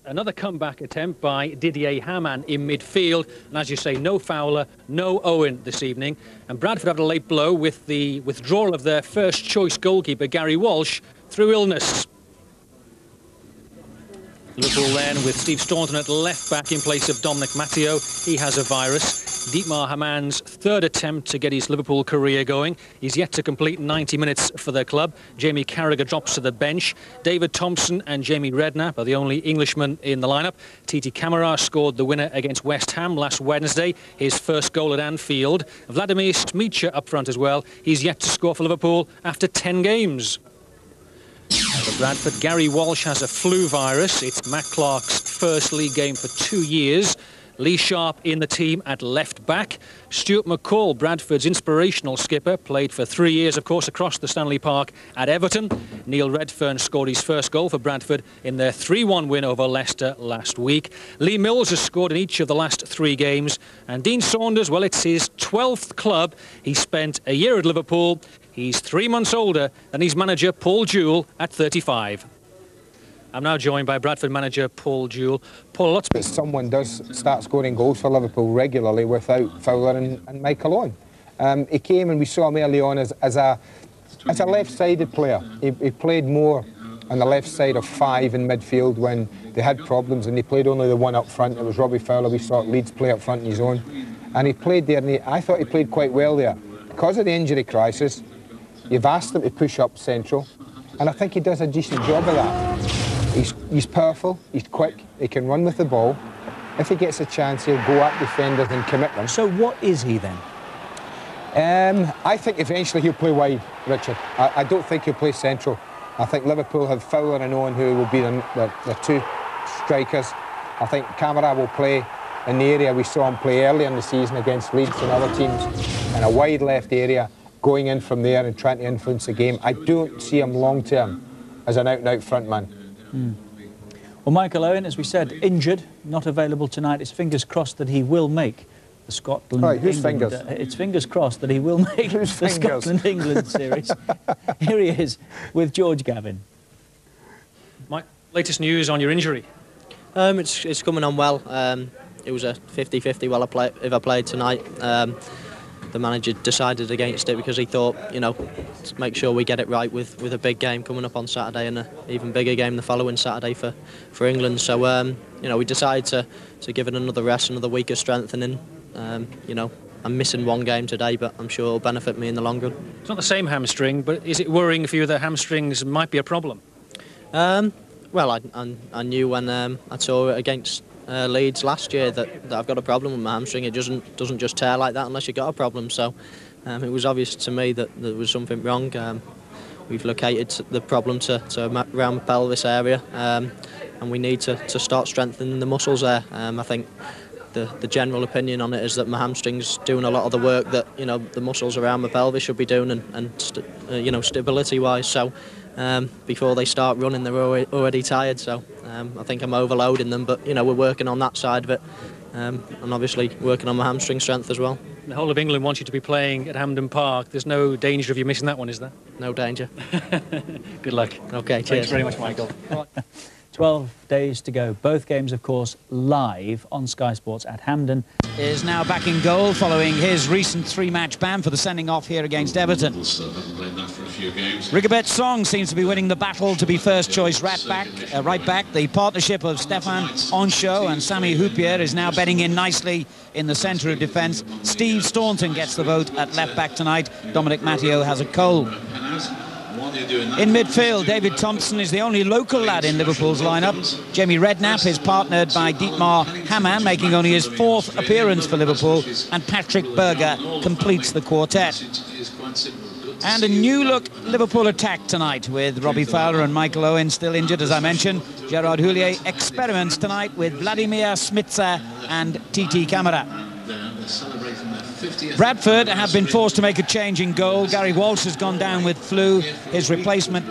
Another comeback attempt by Didier Hamann in midfield, and as you say, no Fowler, no Owen this evening, and Bradford had a late blow with the withdrawal of their first choice goalkeeper Gary Walsh through illness. Liverpool then with Steve Staunton at left back in place of Dominic Matteo. He has a virus. Dietmar Haman's third attempt to get his Liverpool career going. He's yet to complete 90 minutes for their club. Jamie Carragher drops to the bench. David Thompson and Jamie Redknapp are the only Englishmen in the lineup. Titi Camara scored the winner against West Ham last Wednesday, his first goal at Anfield. Vladimir Smicha up front as well. He's yet to score for Liverpool after 10 games. For Bradford, Gary Walsh has a flu virus. It's Matt Clark's first league game for 2 years. Lee Sharp in the team at left back. Stuart McCall, Bradford's inspirational skipper, played for 3 years, of course, across the Stanley Park at Everton. Neil Redfern scored his first goal for Bradford in their 3-1 win over Leicester last week. Lee Mills has scored in each of the last 3 games. And Dean Saunders, well, it's his 12th club. He spent a year at Liverpool. He's 3 months older than his manager, Paul Jewell, at 35. I'm now joined by Bradford manager Paul Jewell. Paul, lots of... Someone does start scoring goals for Liverpool regularly without Fowler and Michael Owen. He came and we saw him early on as a left-sided player. He played more on the left side of 5 in midfield when they had problems, and he played only the one up front. It was Robbie Fowler. We saw Leeds play up front on his own. And he played there, and I thought he played quite well there. Because of the injury crisis, you've asked him to push up central, and I think he does a decent job of that. He's powerful, he's quick, he can run with the ball. If he gets a chance, he'll go at defenders and commit them. So what is he then? I think eventually he'll play wide, Richard. I don't think he'll play central. I think Liverpool have Fowler and Owen, who will be the 2 strikers. I think Camara will play in the area we saw him play earlier in the season against Leeds and other teams, in a wide left area, going in from there and trying to influence the game. I don't see him long-term as an out-and-out front man. Well, Michael Owen, as we said, injured, not available tonight. It's fingers crossed that he will make the Scotland... Right, whose England, fingers? It's fingers crossed that he will make the Scotland-England series. Here he is with George Gavin. Mike, latest news on your injury? It's coming on well. It was a 50-50 if I played tonight. The manager decided against it because he thought, you know, to make sure we get it right with a big game coming up on Saturday and an even bigger game the following Saturday for England. So, you know, we decided to give it another rest, another week of strengthening. You know, I'm missing 1 game today, but I'm sure it'll benefit me in the long run. It's not the same hamstring, but is it worrying for you that hamstrings might be a problem? Well, I knew when I saw it against Leeds last year that I've got a problem with my hamstring. It doesn't just tear like that unless you've got a problem. So it was obvious to me that there was something wrong. We've located the problem to around the pelvis area, and we need to start strengthening the muscles there. I think the general opinion on it is that my hamstring's doing a lot of the work that, you know, the muscles around my pelvis should be doing, and you know, stability-wise. So before they start running, they're already tired. So I think I'm overloading them, but you know, we're working on that side of it, and obviously working on my hamstring strength as well. The whole of England wants you to be playing at Hampden Park. There's no danger of you missing that one, is there? No danger. Good luck. Okay, cheers. Thanks very much, Michael. 12 days to go. Both games, of course, live on Sky Sports at Hampden. Is now back in goal following his recent 3-match ban for the sending off here against Everton. Rigobert Song seems to be winning the battle to be first choice right back. The partnership of Stéphane Anhchau and Sami Hyypiä is now bedding in nicely in the centre of defence. Steve Staunton gets the vote at left back tonight. Dominic Matteo has a cold. In midfield, David Thompson is the only local lad in Liverpool's lineup. Jamie Redknapp is partnered by Dietmar Hamann, making only his 4th appearance for Liverpool, and Patrick Berger completes the quartet. And a new-look Liverpool attack tonight with Robbie Fowler and Michael Owen still injured, as I mentioned. Gerard Houllier experiments tonight with Vladimir Smicha and Titi Camara. Bradford have been forced to make a change in goal. Gary Walsh has gone down with flu. His replacement,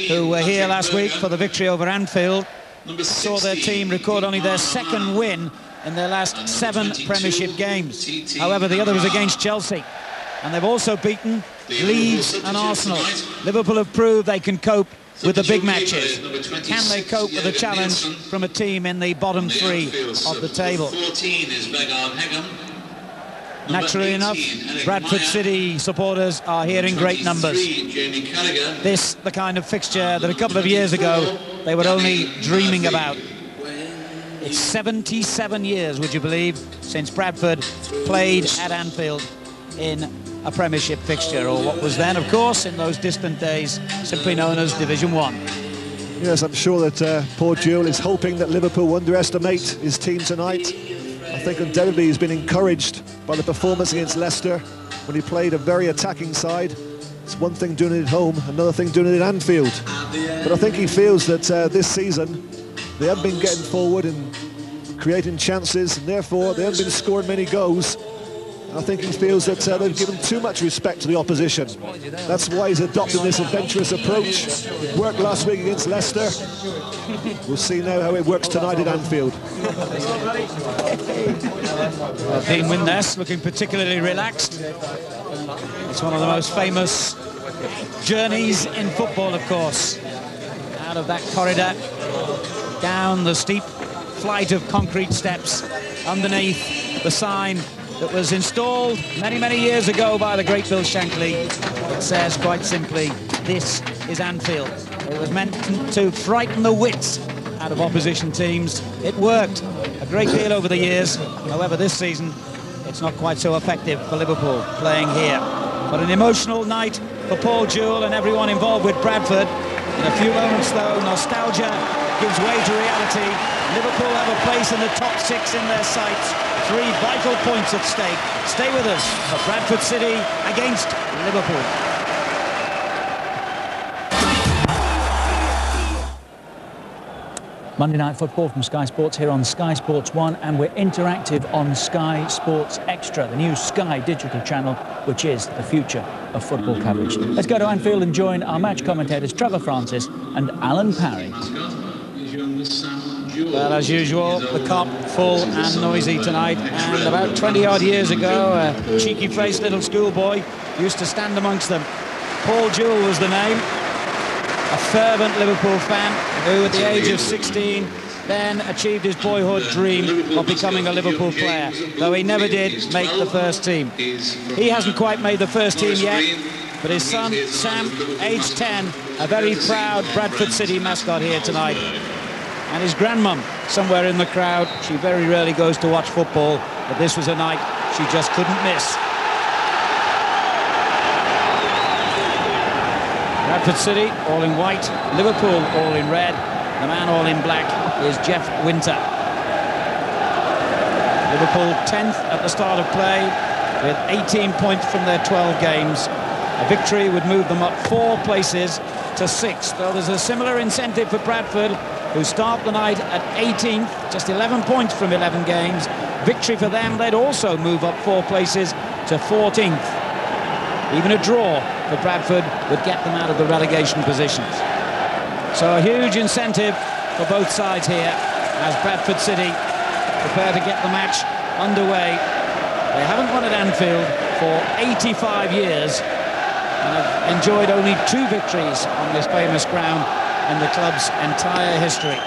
who were here last week for the victory over Anfield, saw their team record only their 2nd win in their last 7 Premiership games. However, the other was against Chelsea. and they've also beaten Leeds and Arsenal. Liverpool have proved they can cope with the big matches. Can they cope with the challenge from a team in the bottom 3 of the table? Naturally enough, Bradford City supporters are here in great numbers. This, the kind of fixture that a couple of years ago they were only dreaming about. It's 77 years, would you believe, since Bradford played at Anfield in a Premiership fixture, or what was then, of course, in those distant days, simply known as Division 1. Yes, I'm sure that Paul Jewell is hoping that Liverpool will underestimate his team tonight. I think undoubtedly he's been encouraged by the performance against Leicester when he played a very attacking side. It's one thing doing it at home, another thing doing it at Anfield. But I think he feels that this season they haven't been getting forward and creating chances, and therefore they haven't been scoring many goals. I think he feels that they've given too much respect to the opposition. That's why he's adopting this adventurous approach. It worked last week against Leicester. We'll see now how it works tonight at Anfield. Dean Windass looking particularly relaxed. It's one of the most famous journeys in football, of course. Out of that corridor, down the steep flight of concrete steps, underneath the sign that was installed many, many years ago by the great Bill Shankly. It says quite simply, this is Anfield. It was meant to frighten the wits out of opposition teams. It worked a great deal over the years. However, this season, it's not quite so effective for Liverpool playing here. But an emotional night for Paul Jewell and everyone involved with Bradford. In a few moments, though, nostalgia gives way to reality. Liverpool have a place in the top 6 in their sights. 3 vital points at stake. Stay with us for Bradford City against Liverpool. Monday Night Football from Sky Sports here on Sky Sports 1, and we're interactive on Sky Sports Extra, the new Sky digital channel, which is the future of football coverage. Let's go to Anfield and join our match commentators Trevor Francis and Alan Parry. Well, as usual, the Kop full and noisy tonight, and about 20-odd years ago, a cheeky-faced little schoolboy used to stand amongst them. Paul Jewell was the name, a fervent Liverpool fan who, at the age of 16, then achieved his boyhood dream of becoming a Liverpool player, though he never did make the first team. He hasn't quite made the first team yet, but his son, Sam, aged 10, a very proud Bradford City mascot here tonight. And his grandmum, somewhere in the crowd. She very rarely goes to watch football, but this was a night she just couldn't miss. Bradford City, all in white. Liverpool, all in red. The man all in black is Jeff Winter. Liverpool 10th at the start of play, with 18 points from their 12 games. A victory would move them up 4 places to 6th, though there's a similar incentive for Bradford, who start the night at 18th, just 11 points from 11 games. Victory for them, they'd also move up 4 places to 14th. Even a draw for Bradford would get them out of the relegation positions. So a huge incentive for both sides here as Bradford City prepare to get the match underway. They haven't won at Anfield for 85 years and have enjoyed only 2 victories on this famous ground in the club's entire history.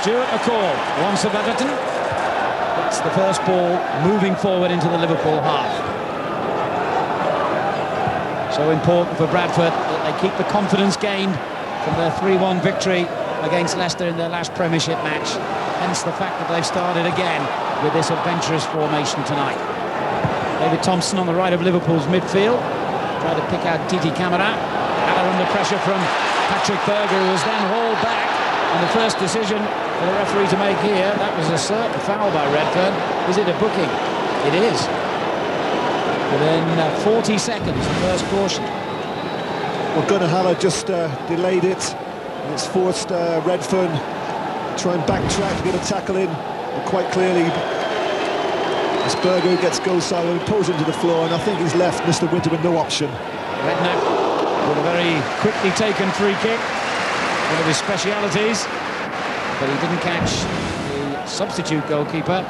Stuart McCall wants of Everton. It's the first ball moving forward into the Liverpool half. So important for Bradford that they keep the confidence gained from their 3-1 victory against Leicester in their last Premiership match. Hence the fact that they've started again with this adventurous formation tonight. David Thompson on the right of Liverpool's midfield. Tried to pick out Titi Camara. Haller under pressure from Patrick Berger, who was then hauled back. And the first decision for the referee to make here, that was a certain foul by Redfern. Is it a booking? It is. Within 40 seconds, the first caution. Well, Gunnar Haller just delayed it. And it's forced Redfern to try and backtrack to get a tackle in. But quite clearly, it's Berger who gets goal side and pulls him to the floor, and I think he's left Mr. Winter with no option. Redknapp with a very quickly taken free kick, one of his specialities, but he didn't catch the substitute goalkeeper,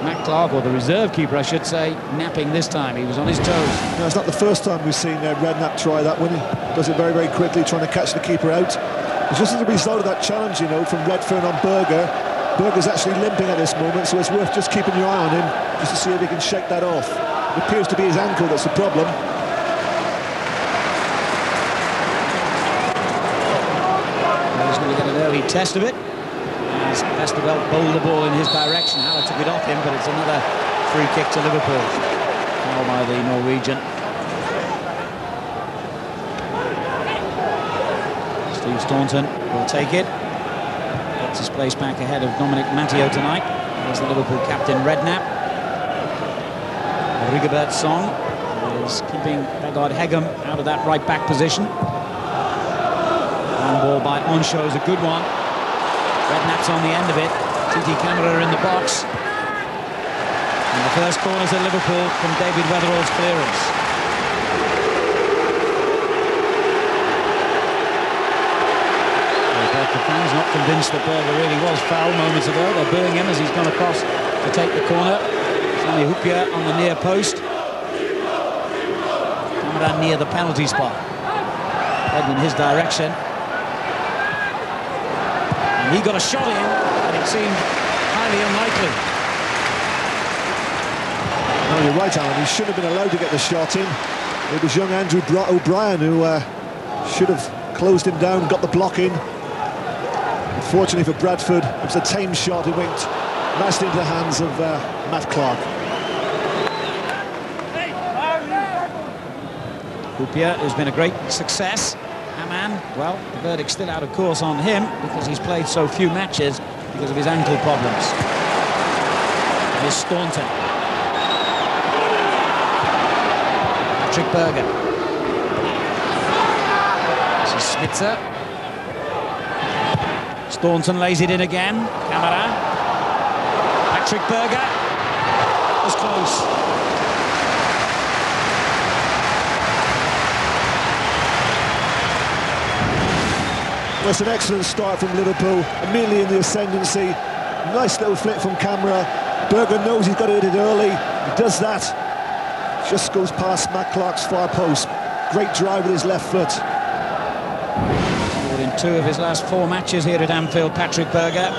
Matt Clark, or the reserve keeper, I should say, napping this time. He was on his toes. No, it's not the first time we've seen Redknapp try that one. He does it very, very quickly, trying to catch the keeper out. It's just as a result of that challenge, you know, from Redfern on Berger. Berger's actually limping at this moment, so it's worth just keeping your eye on him, just to see if he can shake that off. It appears to be his ankle that's the problem. He's going to get an early test of it. As Westerveld bowled the ball in his direction. Haller took it off him, but it's another free kick to Liverpool. Foul by the Norwegian. Steve Staunton will take it. Gets his place back ahead of Dominic Matteo tonight. There's the Liverpool captain, Redknapp. Rigobert Song is keeping Begard Hegem out of that right-back position. Ball by Onshaw is a good one. Redknapp's on the end of it. Titi Camara in the box. And the first corner's at Liverpool from David Weatherall's clearance. The fans not convinced that Berger really was foul moments ago. They're booing him as he's gone across to take the corner. Sami Hyypiä on the near post. Camara near the penalty spot. Heading in his direction. He got a shot in, and it seemed highly unlikely. No, you're right, Alan. He shouldn't have been allowed to get the shot in. It was young Andrew O'Brien who should have closed him down, got the block in. Unfortunately for Bradford, it was a tame shot. It went mashed into the hands of Matt Clark. Hyypiä has been a great success. Hamann, well, the verdict's still out of course on him because he's played so few matches because of his ankle problems. Here's Staunton. Patrick Berger. This is Schmitzer. Staunton lays it in again. Camara. Patrick Berger. Was close. Well, it's an excellent start from Liverpool, immediately in the ascendancy. Nice little flick from Camara. Berger knows he's got to hit it early. He does that. Just goes past Matt Clark's far post. Great drive with his left foot. Scored in 2 of his last 4 matches here at Anfield, Patrick Berger.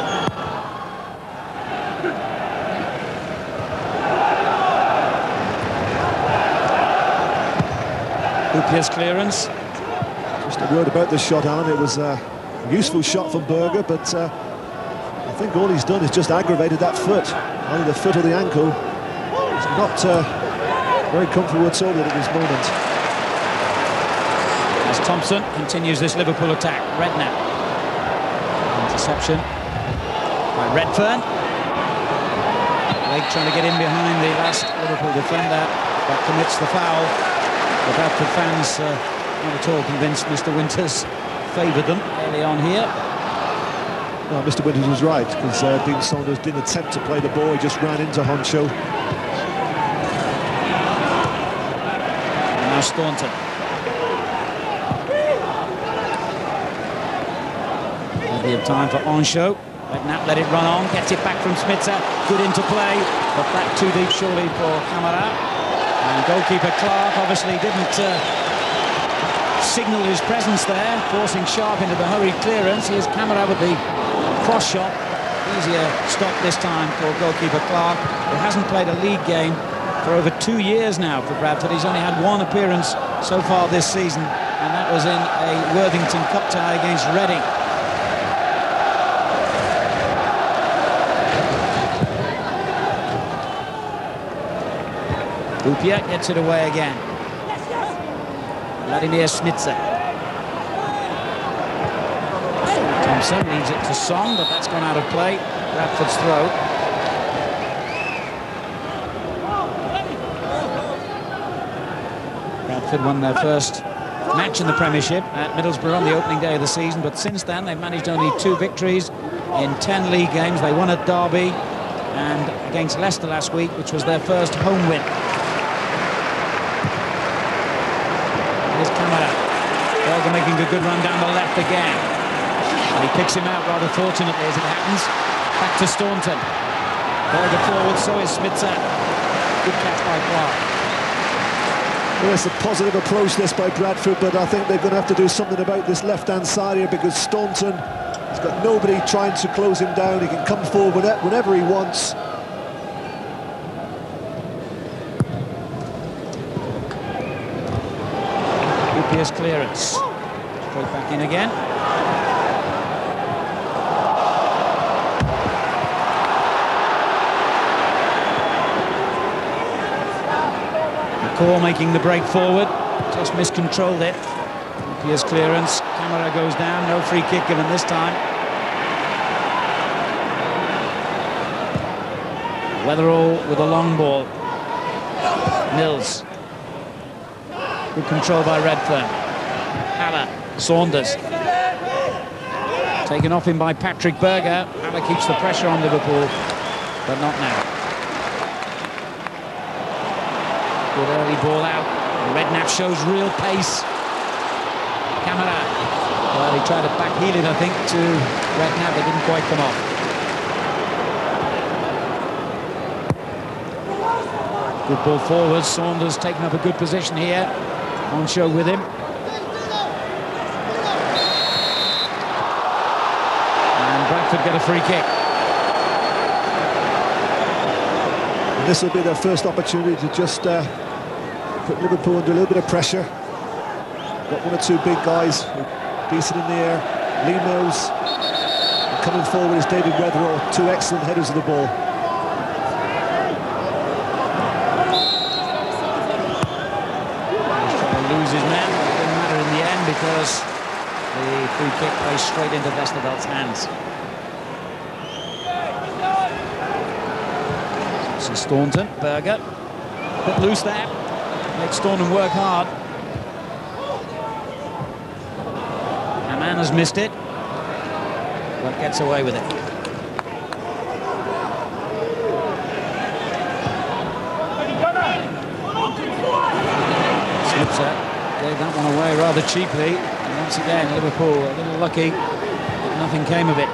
Hyypiä's clearance. Just a word about this shot, Alan. It was a useful shot from Berger, but I think all he's done is just aggravated that foot. Either the foot or the ankle. It's not very comfortable at all at this moment. As Thompson continues this Liverpool attack. Redknapp. Interception by Redfern. Blake trying to get in behind the last Liverpool defender, but commits the foul. The Bradford fans not at all convinced Mr. Winters favoured them early on here. No, Mr. Winters was right, because Dean Saunders didn't attempt to play the ball, he just ran into Honcho. And now Staunton. Plenty of time for Onshaw. Redknapp let it run on, gets it back from Schmitzer. Good into play, but back too deep surely for Camara. And goalkeeper Clark obviously didn't signal his presence there, forcing Sharp into the hurried clearance. Here's Camara with the cross shot. Easier stop this time for goalkeeper Clark, who hasn't played a league game for over 2 years now for Bradford. He's only had 1 appearance so far this season, and that was in a Worthington Cup tie against Reading. Hyypiä gets it away again. Vladimir Schmitzer. Thompson leaves it to Song, but that's gone out of play. Bradford's throw. Bradford won their first match in the Premiership at Middlesbrough on the opening day of the season, but since then they've managed only 2 victories in 10 league games. They won at Derby and against Leicester last week, which was their first home win. Here's Camara. Berger making a good run down the left again. And he picks him out rather fortunately as it happens. Back to Staunton. Berger forward, so is Smitsa. Good catch by Clark. Well, it's a positive approach this by Bradford, but I think they're going to have to do something about this left-hand side here, because Staunton has got nobody trying to close him down. He can come forward whenever he wants. Here's clearance. Straight back in again. McCall making the break forward. Just miscontrolled it. Here's clearance. Camera goes down. No free kick given this time. Weatherall with a long ball. Mills. Good control by Redfern. Haller, Saunders. Taken off him by Patrick Berger. Haller keeps the pressure on Liverpool, but not now. Good early ball out. Redknapp shows real pace. Camera. Well, he tried to backheel it, I think, to Redknapp. It didn't quite come off. Good ball forward. Saunders taking up a good position here. On show with him. And Bradford get a free kick. And this will be their first opportunity to just put Liverpool under a little bit of pressure. Got one or two big guys, decent in the air. Lee Mills. And coming forward is David Weatherall. Two excellent headers of the ball. His man, it didn't matter in the end because the free kick plays straight into Vestervelt's hands. This is Staunton, Berger, bit loose there, makes Staunton work hard. A man has missed it, but gets away with it. Smitsa gave that one away rather cheaply. And once again, Liverpool a little lucky, but nothing came of it.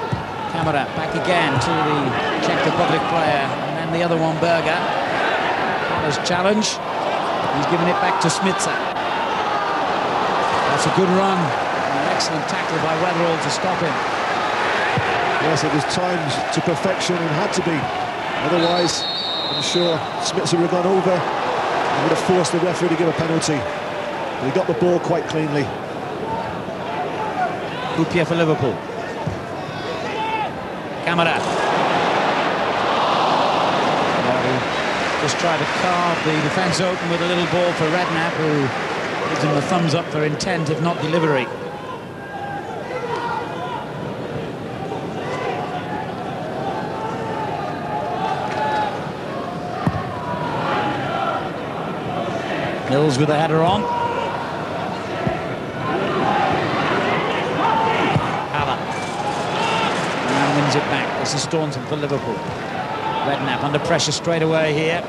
Camera back again to the Czech Republic player, and then the other one, Berger. Haller's challenge. He's giving it back to Smitsa. That's a good run. An excellent tackle by Weatherall to stop him. Yes, it was timed to perfection and had to be. Otherwise, I'm sure Smitsa would have gone over and would have forced the referee to give a penalty. He got the ball quite cleanly. Houpier for Liverpool. Camera. Just tried to carve the defence open with a little ball for Redknapp, who gives him the thumbs up for intent, if not delivery. Mills with the header on. Wins it back. This is Staunton for Liverpool. Redknapp under pressure straight away here.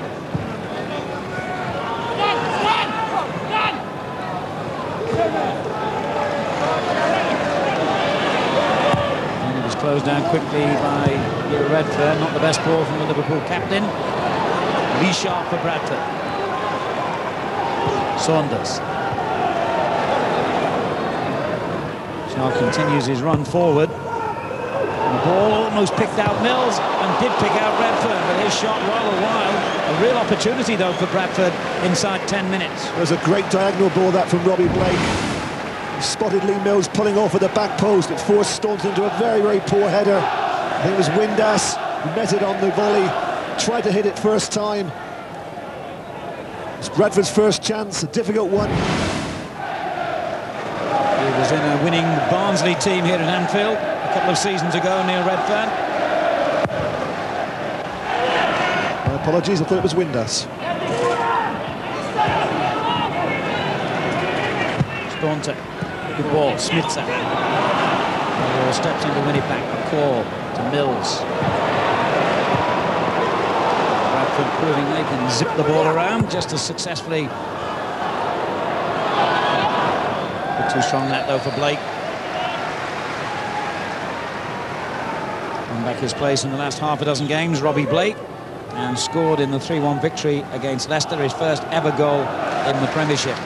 And it was closed down quickly by Redfern. Not the best ball from the Liverpool captain. Lee Sharp for Bradford. Saunders. Sharp continues his run forward. The ball almost picked out Mills and did pick out Redfern, but his shot rather wild. A real opportunity, though, for Bradford inside 10 minutes. There's a great diagonal ball that from Robbie Blake. He spotted Lee Mills pulling off at the back post. It forced Staunton into a very, very poor header. I think it was Windass who met it on the volley. Tried to hit it first time. It's Bradford's first chance, a difficult one. He was in a winning Barnsley team here at Anfield a couple of seasons ago near Redfern. My apologies, I thought it was Windass. Staunton, good ball, Smitsa. Ball steps in to win it back. McCall to Mills. Bradford proving they can zip the ball around just as successfully. Bit too strong that though for Blake. Won back his place in the last half a dozen games, Robbie Blake. and scored in the 3-1 victory against Leicester, his first ever goal in the Premiership.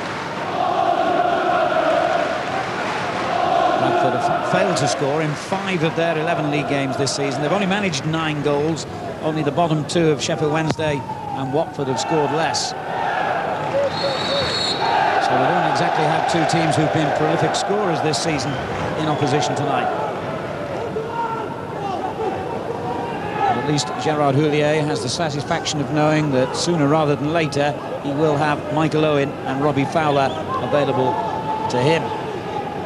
Bradford have failed to score in 5 of their 11 league games this season. They've only managed 9 goals. Only the bottom 2 of Sheffield Wednesday and Watford have scored less. So we don't exactly have 2 teams who've been prolific scorers this season in opposition tonight. But at least Gerard Houllier has the satisfaction of knowing that sooner rather than later he will have Michael Owen and Robbie Fowler available to him.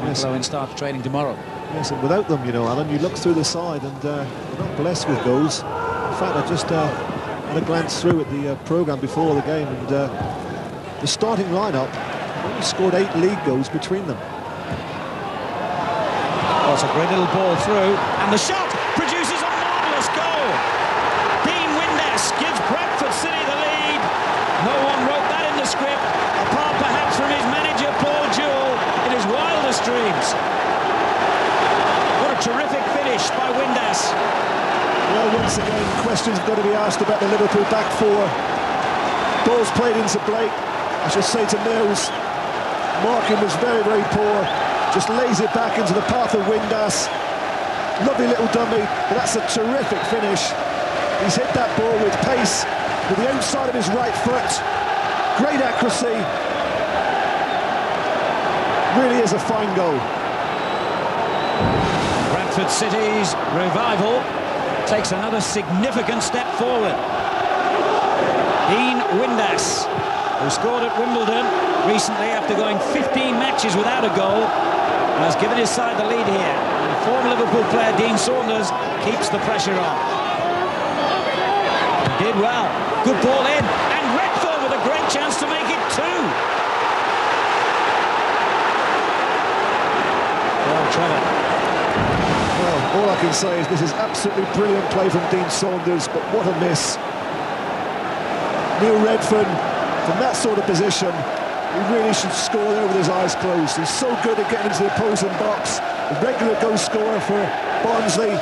Michael Owen starts training tomorrow. Yes, and without them, you know, Alan, you look through the side and they're not blessed with goals. In fact, I just had a glance through at the programme before the game, and the starting lineup only scored 8 league goals between them. Oh, it's a great little ball through, and the shot produces a marvellous goal. Dean Windass gives Bradford City the lead. No one wrote that in the script, apart perhaps from his manager Paul Jewell in his wildest dreams. What a terrific finish by Windass. Well, once again, questions have got to be asked about the Liverpool back 4. Balls played into Blake. I should say to Mills, marking was very, very poor. Just lays it back into the path of Windass. Lovely little dummy, but that's a terrific finish. He's hit that ball with pace, with the outside of his right foot. Great accuracy. Really is a fine goal. Bradford City's revival takes another significant step forward. Dean Windass, who scored at Wimbledon recently after going 15 matches without a goal, has given his side the lead here. And former Liverpool player Dean Saunders keeps the pressure on. He did well. Good ball in, and Redfern with a great chance to make it 2. Well, Trevor. Well, all I can say is this is absolutely brilliant play from Dean Saunders, but what a miss. Neil Redfern, from that sort of position, he really should score there with his eyes closed. He's so good at getting into the opposing box. A regular goal scorer for Barnsley.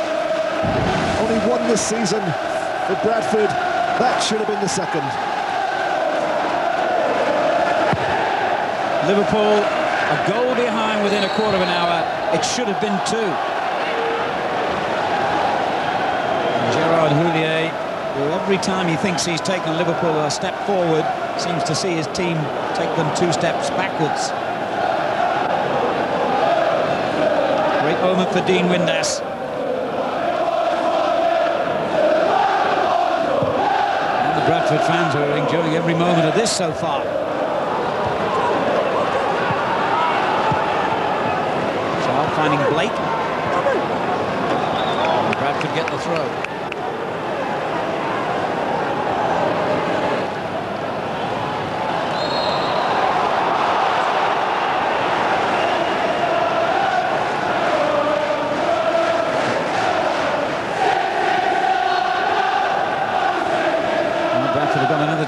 Only 1 this season for Bradford. That should have been the 2nd. Liverpool a goal behind within a quarter of an hour. It should have been 2. And Gerard Houllier, who every time he thinks he's taken Liverpool a step forward, seems to see his team take them 2 steps backwards. Great moment for Dean Windass. And the Bradford fans are enjoying every moment of this so far. Charles finding Blake. And Bradford get the throw.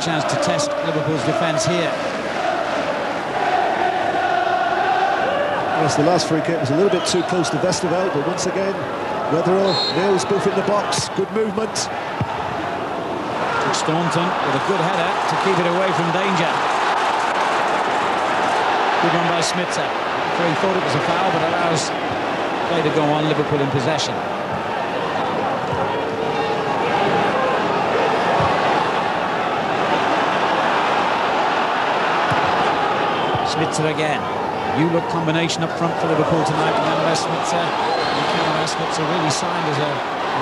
Chance to test Liverpool's defence here. Yes, the last free kick was a little bit too close to Westerveld, but once again, Weatherall, Mills both in the box. Good movement. Staunton with a good header to keep it away from danger. Good one by Smitzer. He thought it was a foul, but allows play to go on. Liverpool in possession. Smitzer again. New look combination up front for Liverpool tonight. Remember Smitzer. Smitzer really signed as a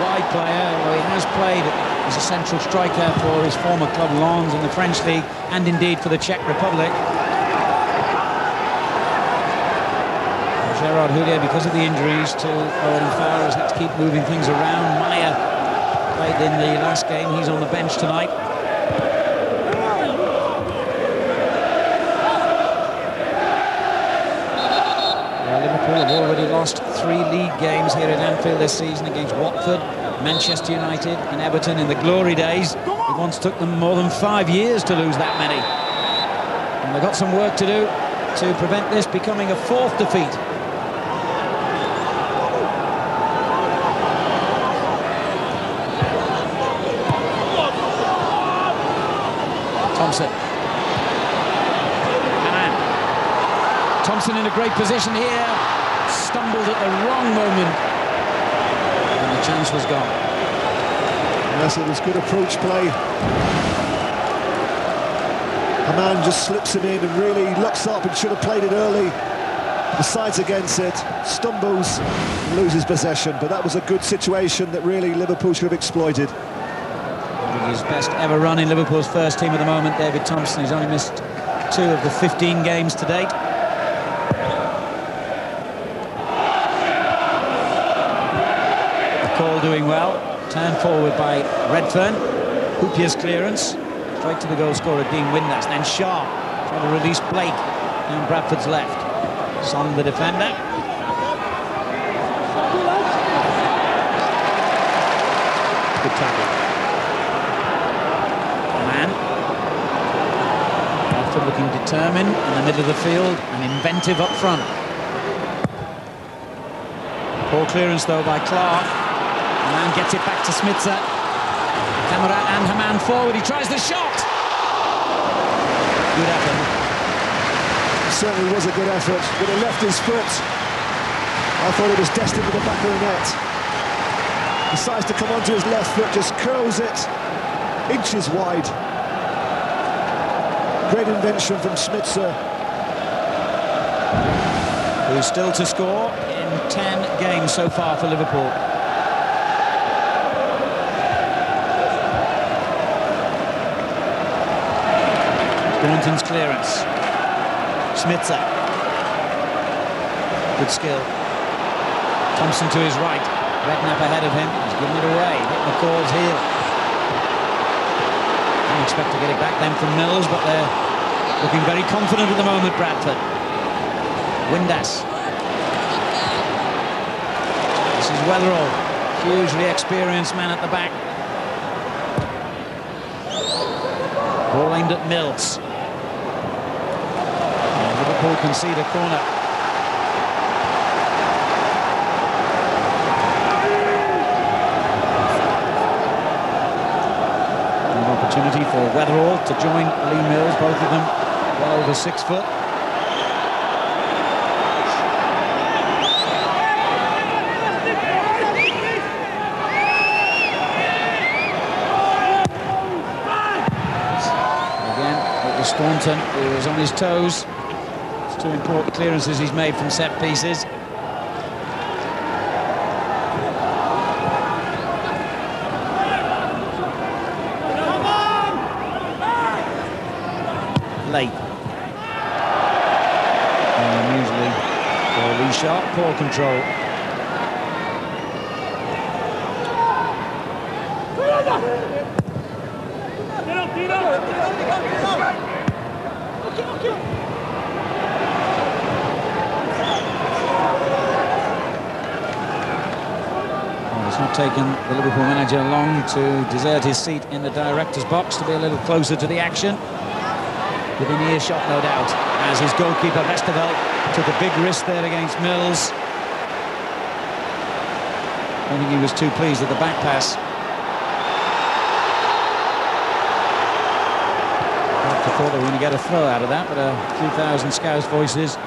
wide player, although he has played as a central striker for his former club Lens in the French league and indeed for the Czech Republic. Gerard Houllier, because of the injuries to Owen Fowler, has had to keep moving things around. Meyer played in the last game. He's on the bench tonight. Liverpool have already lost 3 league games here at Anfield this season against Watford, Manchester United and Everton in the glory days. It once took them more than 5 years to lose that many. And they've got some work to do to prevent this becoming a 4th defeat. Thompson in a great position here. Stumbled at the wrong moment. And the chance was gone. Yes, it was good approach play. A man just slips him in and really looks up and should have played it early. Decides against it, stumbles, and loses possession. But that was a good situation that really Liverpool should have exploited. His best ever run in Liverpool's first team at the moment, David Thompson. He's only missed 2 of the 15 games to date. The call doing well. Turned forward by Redfern. Hoopier's clearance. Straight to the goal scorer, Dean Windass. Then Shaw trying to release Blake down Bradford's left. Son, the defender. Good tackle. Man. Bradford looking determined in the middle of the field and inventive up front. Poor clearance though by Clark. Man gets it back to Smitzer. Kamara and Haman forward. He tries the shot. Good effort. Certainly was a good effort. Would have left his foot. I thought it was destined for the back of the net. Decides to come onto his left foot, just curls it inches wide. Great invention from Smitzer. Who's still to score in 10 games so far for Liverpool. Thornton's clearance. Smitzer. Good skill. Thompson to his right. Redknapp ahead of him. He's given it away. Hit McCall's heel. Don't expect to get it back then from Mills, but they're looking very confident at the moment, Bradford. Windass. This is Weatherall. Hugely experienced man at the back. Ball aimed at Mills. Liverpool concede a corner. An opportunity for Weatherall to join Lee Mills, both of them well over 6 foot. Again, it was Staunton who was on his toes. 2 important clearances he's made from set pieces. Late. And usually for Lee Sharp, poor control. It's not taken the Liverpool manager long to desert his seat in the director's box to be a little closer to the action. Within earshot, no doubt, as his goalkeeper Westerveld took a big risk there against Mills. I don't think he was too pleased with the back pass. I thought they were going to get a throw out of that, but a few thousand Scouse voices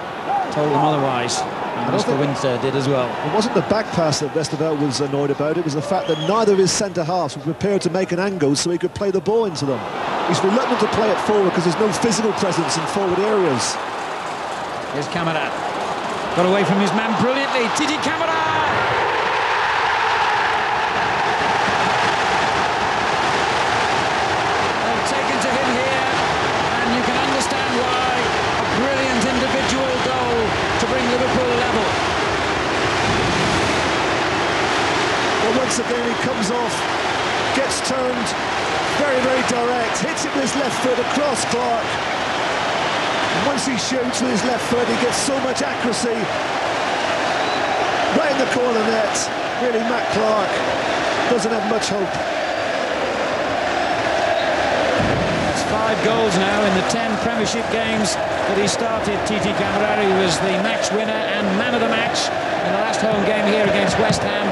told them otherwise. And Mr. Winter did as well. It wasn't the back pass that Westerveld was annoyed about, it was the fact that neither of his centre-halves were prepared to make an angle so he could play the ball into them. He's reluctant to play it forward because there's no physical presence in forward areas. Here's Kamara. Got away from his man brilliantly. Titi Kamara! They've taken to him here, and you can understand why. A brilliant individual goal to bring Liverpool level. Well, once again he comes off, gets turned, very, very direct, hits it with his left foot across Clark. And once he shoots with his left foot, he gets so much accuracy. Right in the corner net. Really, Matt Clark doesn't have much hope. It's 5 goals now in the 10 Premiership games that he started. Titi Kamara, who was the match winner and man of the match in the last home game here against West Ham.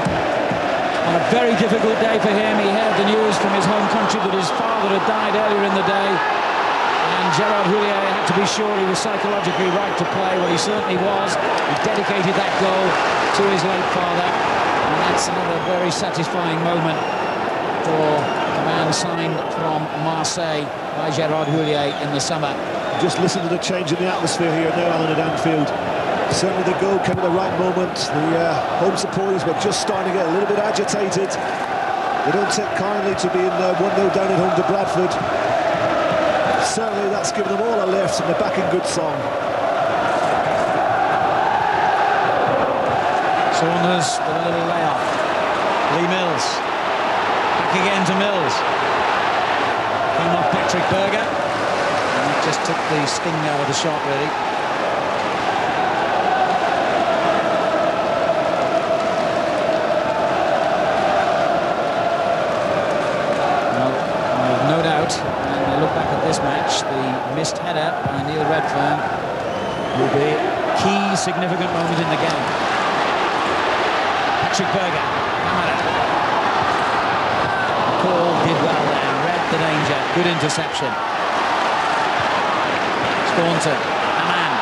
On a very difficult day for him, he heard the news from his home country that his father had died earlier in the day, and And Gerard Houllier had to be sure he was psychologically right to play. Well, he certainly was. He dedicated that goal to his late father. And that's another very satisfying moment for the man signed from Marseille by Gerard Houllier in the summer. Just listen to the change in the atmosphere here now, Alan, at Anfield. Certainly the goal came at the right moment. The home supporters were just starting to get a little bit agitated. They don't take kindly to being 1-0 down at home to Bradford. Certainly that's given them all a lift, and they're back in good song. Saunders with a little layoff. Lee Mills. Back again to Mills. Came off Patrick Berger. And that just took the sting out of the shot, really. Well, no doubt, when I look back at this match, the missed header by Neil Redfern will be a key, significant moment in the game. Patrick Berger, Paul did well there, read the danger, good interception. Staunton, Hamann.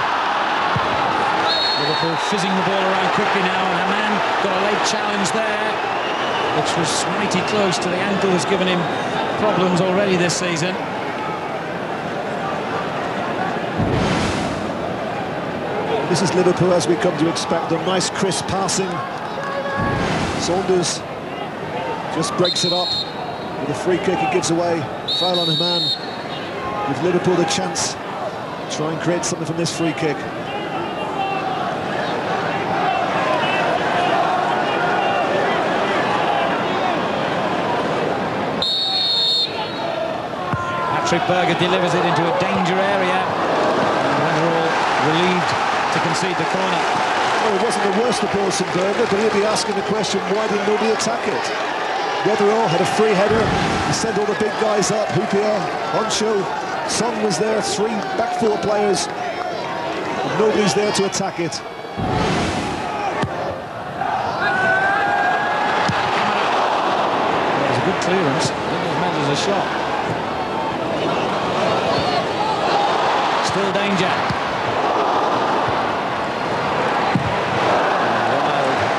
Liverpool fizzing the ball around quickly now, and Hamann got a late challenge there, which was mighty close to the ankle, has given him problems already this season. This is Liverpool as we come to expect them. Nice crisp passing. Saunders just breaks it up with a free kick he gives away. Foul on Hamann. Give Liverpool the chance to try and create something from this free kick. Patrick Berger delivers it into a danger area, and they're all relieved to concede the corner. Well, it wasn't the worst of balls from Berger, but he'll be asking the question, why did nobody attack it? Weatherall had a free header, he sent all the big guys up, Huppier, Honcho, Song was there, back four players, and nobody's there to attack it. It was a good clearance, I think it was meant as a shot. Still danger.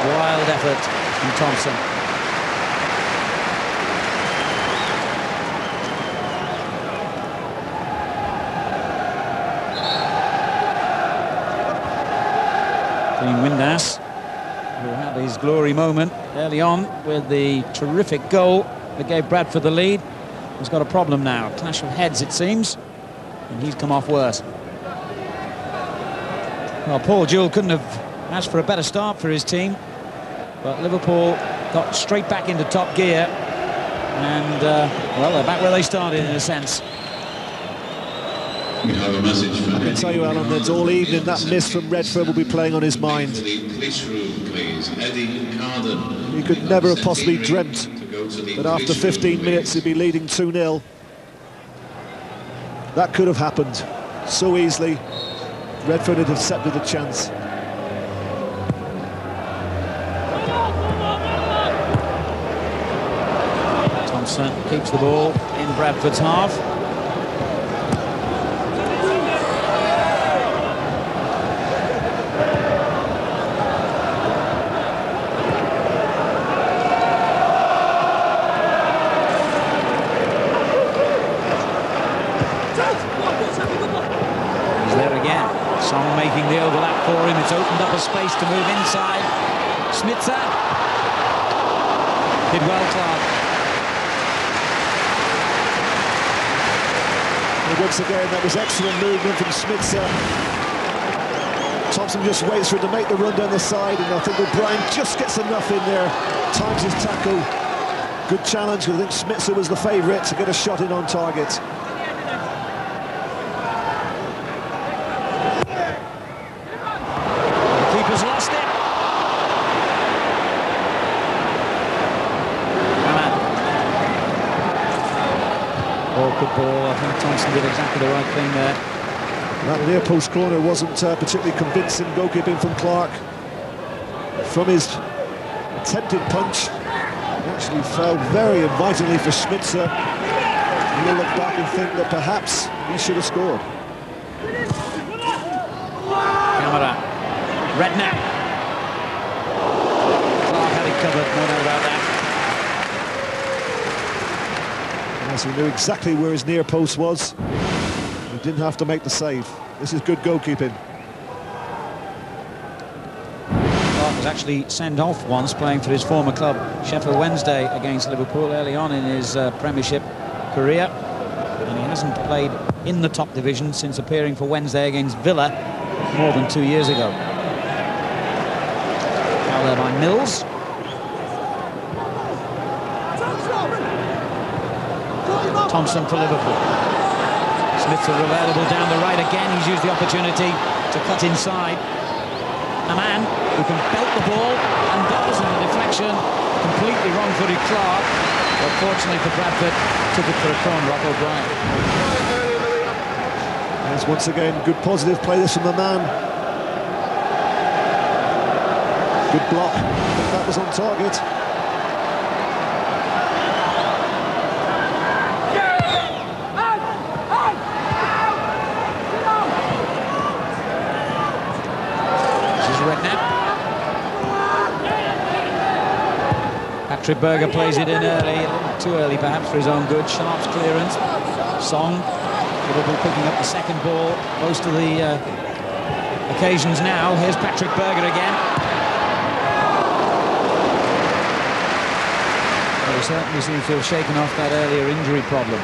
Wild effort from Thompson. Dean Windass, who had his glory moment early on with the terrific goal that gave Bradford the lead, has got a problem now. A clash of heads, it seems, and he's come off worse. Well, Paul Jewell couldn't have asked for a better start for his team, but Liverpool got straight back into top gear, and well, they're back where they started in a sense. We have a message from I can tell you, Alan, that all evening that miss from Redfern will be playing on his mind. Police room, please. Eddie Carden. He could never have possibly dreamt that after 15 minutes he'd be leading 2-0. That could have happened so easily. Redfern had accepted the chance. Thompson keeps the ball in Bradford's half. He's there again. Song making the overlap for him. It's opened up a space to move inside. Schmitzer. Did well, Clark. And once again, that was excellent movement from Schmitzer. Thompson just waits for him to make the run down the side, and I think O'Brien just gets enough in there. Times his tackle. Good challenge, because I think Schmitzer was the favourite to get a shot in on target. Keeper's lost it. Awkward ball. I think Thompson did exactly the right thing there. That near post corner wasn't particularly convincing goalkeeping from Clark. From his attempted punch, he actually fell very invitingly for Schmitzer. He'll look back and think that perhaps he should have scored. Camera. Redknapp. Clark had it covered, no doubt about that. Yes, he knew exactly where his near post was. He didn't have to make the save. This is good goalkeeping. Clark was actually sent off once playing for his former club, Sheffield Wednesday, against Liverpool early on in his Premiership career. And he hasn't played in the top division since appearing for Wednesday against Villa more than 2 years ago. Foul there by Mills. Thompson for Liverpool. Smiths are available down the right again. He's used the opportunity to cut inside. A man who can belt the ball and does, and the deflection, completely wrong-footed Clark. But fortunately for Bradford, took it for a corner off O'Brien. There's once again good positive play this from the man. Good block. That was on target. Patrick Berger plays it in early, a little too early perhaps for his own good. Sharp's clearance. Song. Liverpool picking up the second ball most of the occasions now. Here's Patrick Berger again. Well, he certainly seems to have shaken off that earlier injury problem.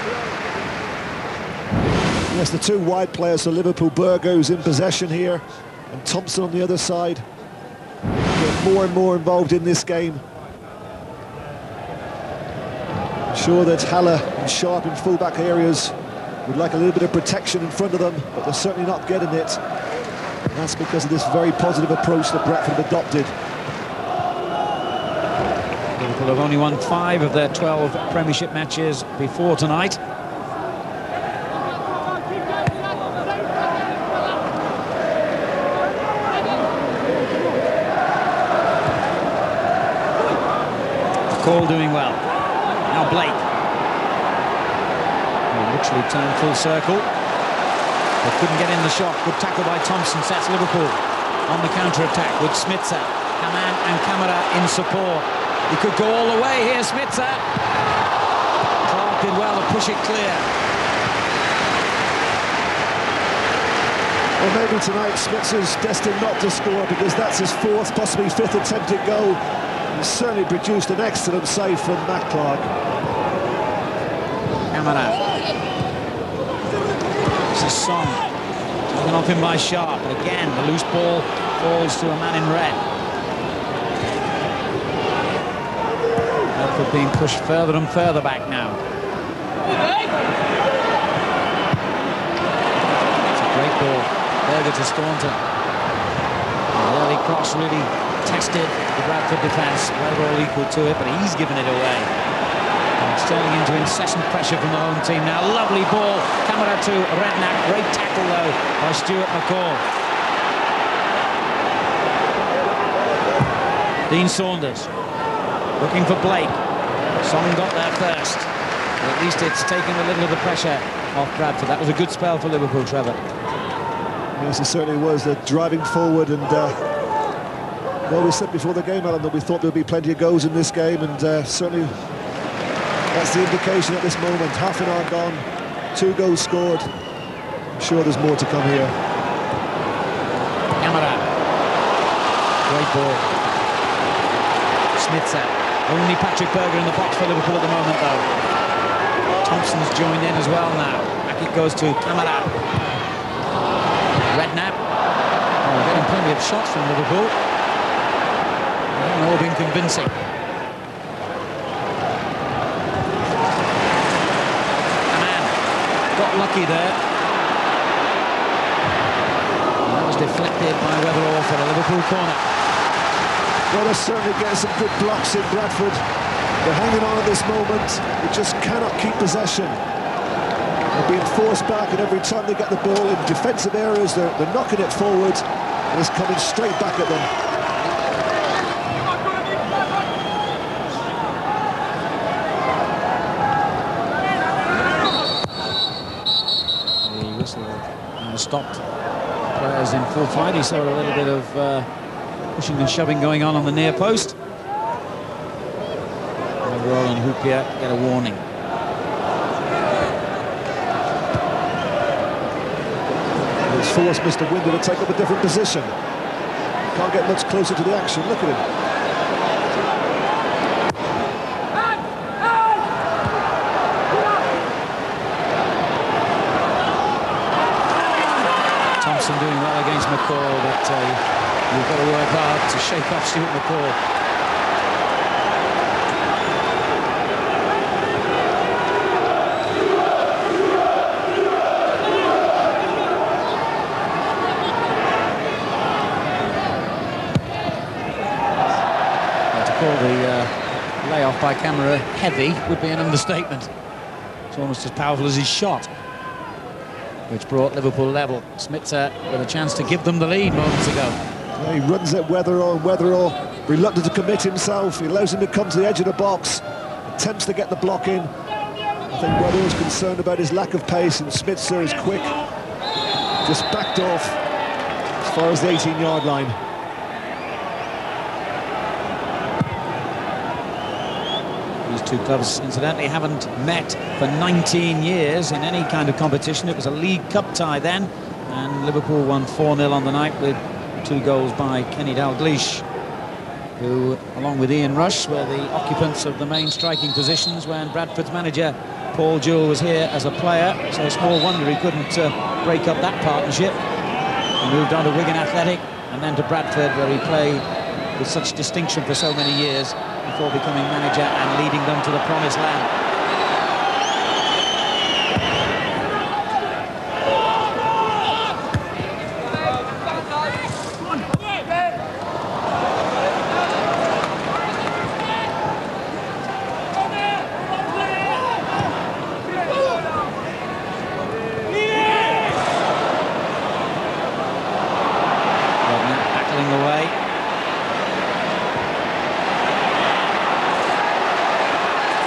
Yes, the two wide players for Liverpool, Berger, who's in possession here, and Thompson on the other side. Get more and more involved in this game. Sure that Haller and Sharp in full-back areas would like a little bit of protection in front of them, but they're certainly not getting it. And that's because of this very positive approach that Bradford have adopted. Liverpool have only won 5 of their 12 Premiership matches before tonight. Cole doing well. Now Blake. Literally turned full circle. But couldn't get in the shot. Good tackle by Thompson. Sets Liverpool on the counter-attack with Smitsa, Haman and Camara in support. He could go all the way here, Smitsa. Clark did well to push it clear. Well, maybe tonight Smitsa's destined not to score because that's his 4th, possibly 5th attempted goal. He's certainly produced an excellent save from Matt Clark. Camara. This is Song. Taken off him by Sharp. But again, the loose ball falls to a man in red. Bradford being pushed further and further back now. It's a great ball. Berger to Staunton. The early cross really tested the Bradford defence. They're all equal to it, but he's given it away. And Sterling into incessant pressure from the home team now. Lovely ball. Camera to Redknapp. Great tackle, though, by Stuart McCall. Dean Saunders looking for Blake. Song got there first. But at least it's taken a little of the pressure off Bradford. That was a good spell for Liverpool, Trevor. Yes, it certainly was. They're driving forward, and well, we said before the game, Alan, that we thought there'd be plenty of goals in this game, and certainly that's the indication at this moment. Half an hour gone, 2 goals scored. I'm sure there's more to come here. Camara. Great ball. Smitsa. Only Patrick Berger in the box for Liverpool at the moment, though. Thompson's joined in as well now. Back it goes to Camara. Redknapp. Oh, getting plenty of shots from Liverpool. They haven't all been convincing. Got lucky there. And that was deflected by Weatherall for a Liverpool corner. Well, they're certainly getting some good blocks in Bradford. They're hanging on at this moment. They just cannot keep possession. They're being forced back, and every time they get the ball in defensive areas, they're knocking it forward, and it's coming straight back at them. stopped players in full flight. He saw a little bit of pushing and shoving going on the near post. Overall, and Hoopier get a warning. It's forced Mr. Winder to take up a different position. Can't get much closer to the action. Look at him. Thompson doing well against McCall, but you've got to work hard to shake off Stuart McCall. The layoff by camera heavy would be an understatement. It's almost as powerful as his shot, which brought Liverpool level. Smitzer with a chance to give them the lead moments ago. Yeah, he runs at Weatherall. Weatherall reluctant to commit himself. He allows him to come to the edge of the box, attempts to get the block in. I think Weatherall's concerned about his lack of pace, and Smitzer is quick. Just backed off as far as the 18-yard line. Two clubs, incidentally, haven't met for 19 years in any kind of competition. It was a League Cup tie then, and Liverpool won 4-0 on the night with 2 goals by Kenny Dalglish, who, along with Ian Rush, were the occupants of the main striking positions when Bradford's manager Paul Jewell was here as a player, so small wonder he couldn't break up that partnership. He moved on to Wigan Athletic and then to Bradford, where he played with such distinction for so many years before becoming manager and leading them to the promised land. Battling away.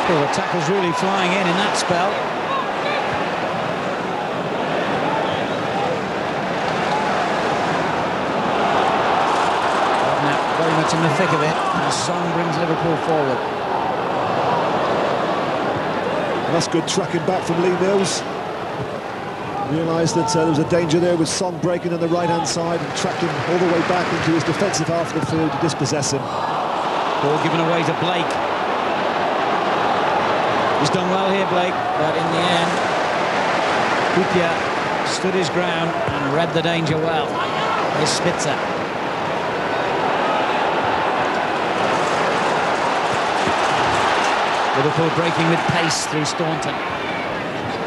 Well, the tackle's really flying in that spell. Now, very much in the thick of it, and Son brings Liverpool forward. And that's good tracking back from Lee Mills. Realised that there was a danger there with Son breaking on the right-hand side and tracked him all the way back into his defensive half of the field to dispossess him. Ball given away to Blake. He's done well here, Blake, but in the end, Hoopier stood his ground and read the danger well. Here's Spitzer. Liverpool breaking with pace through Staunton.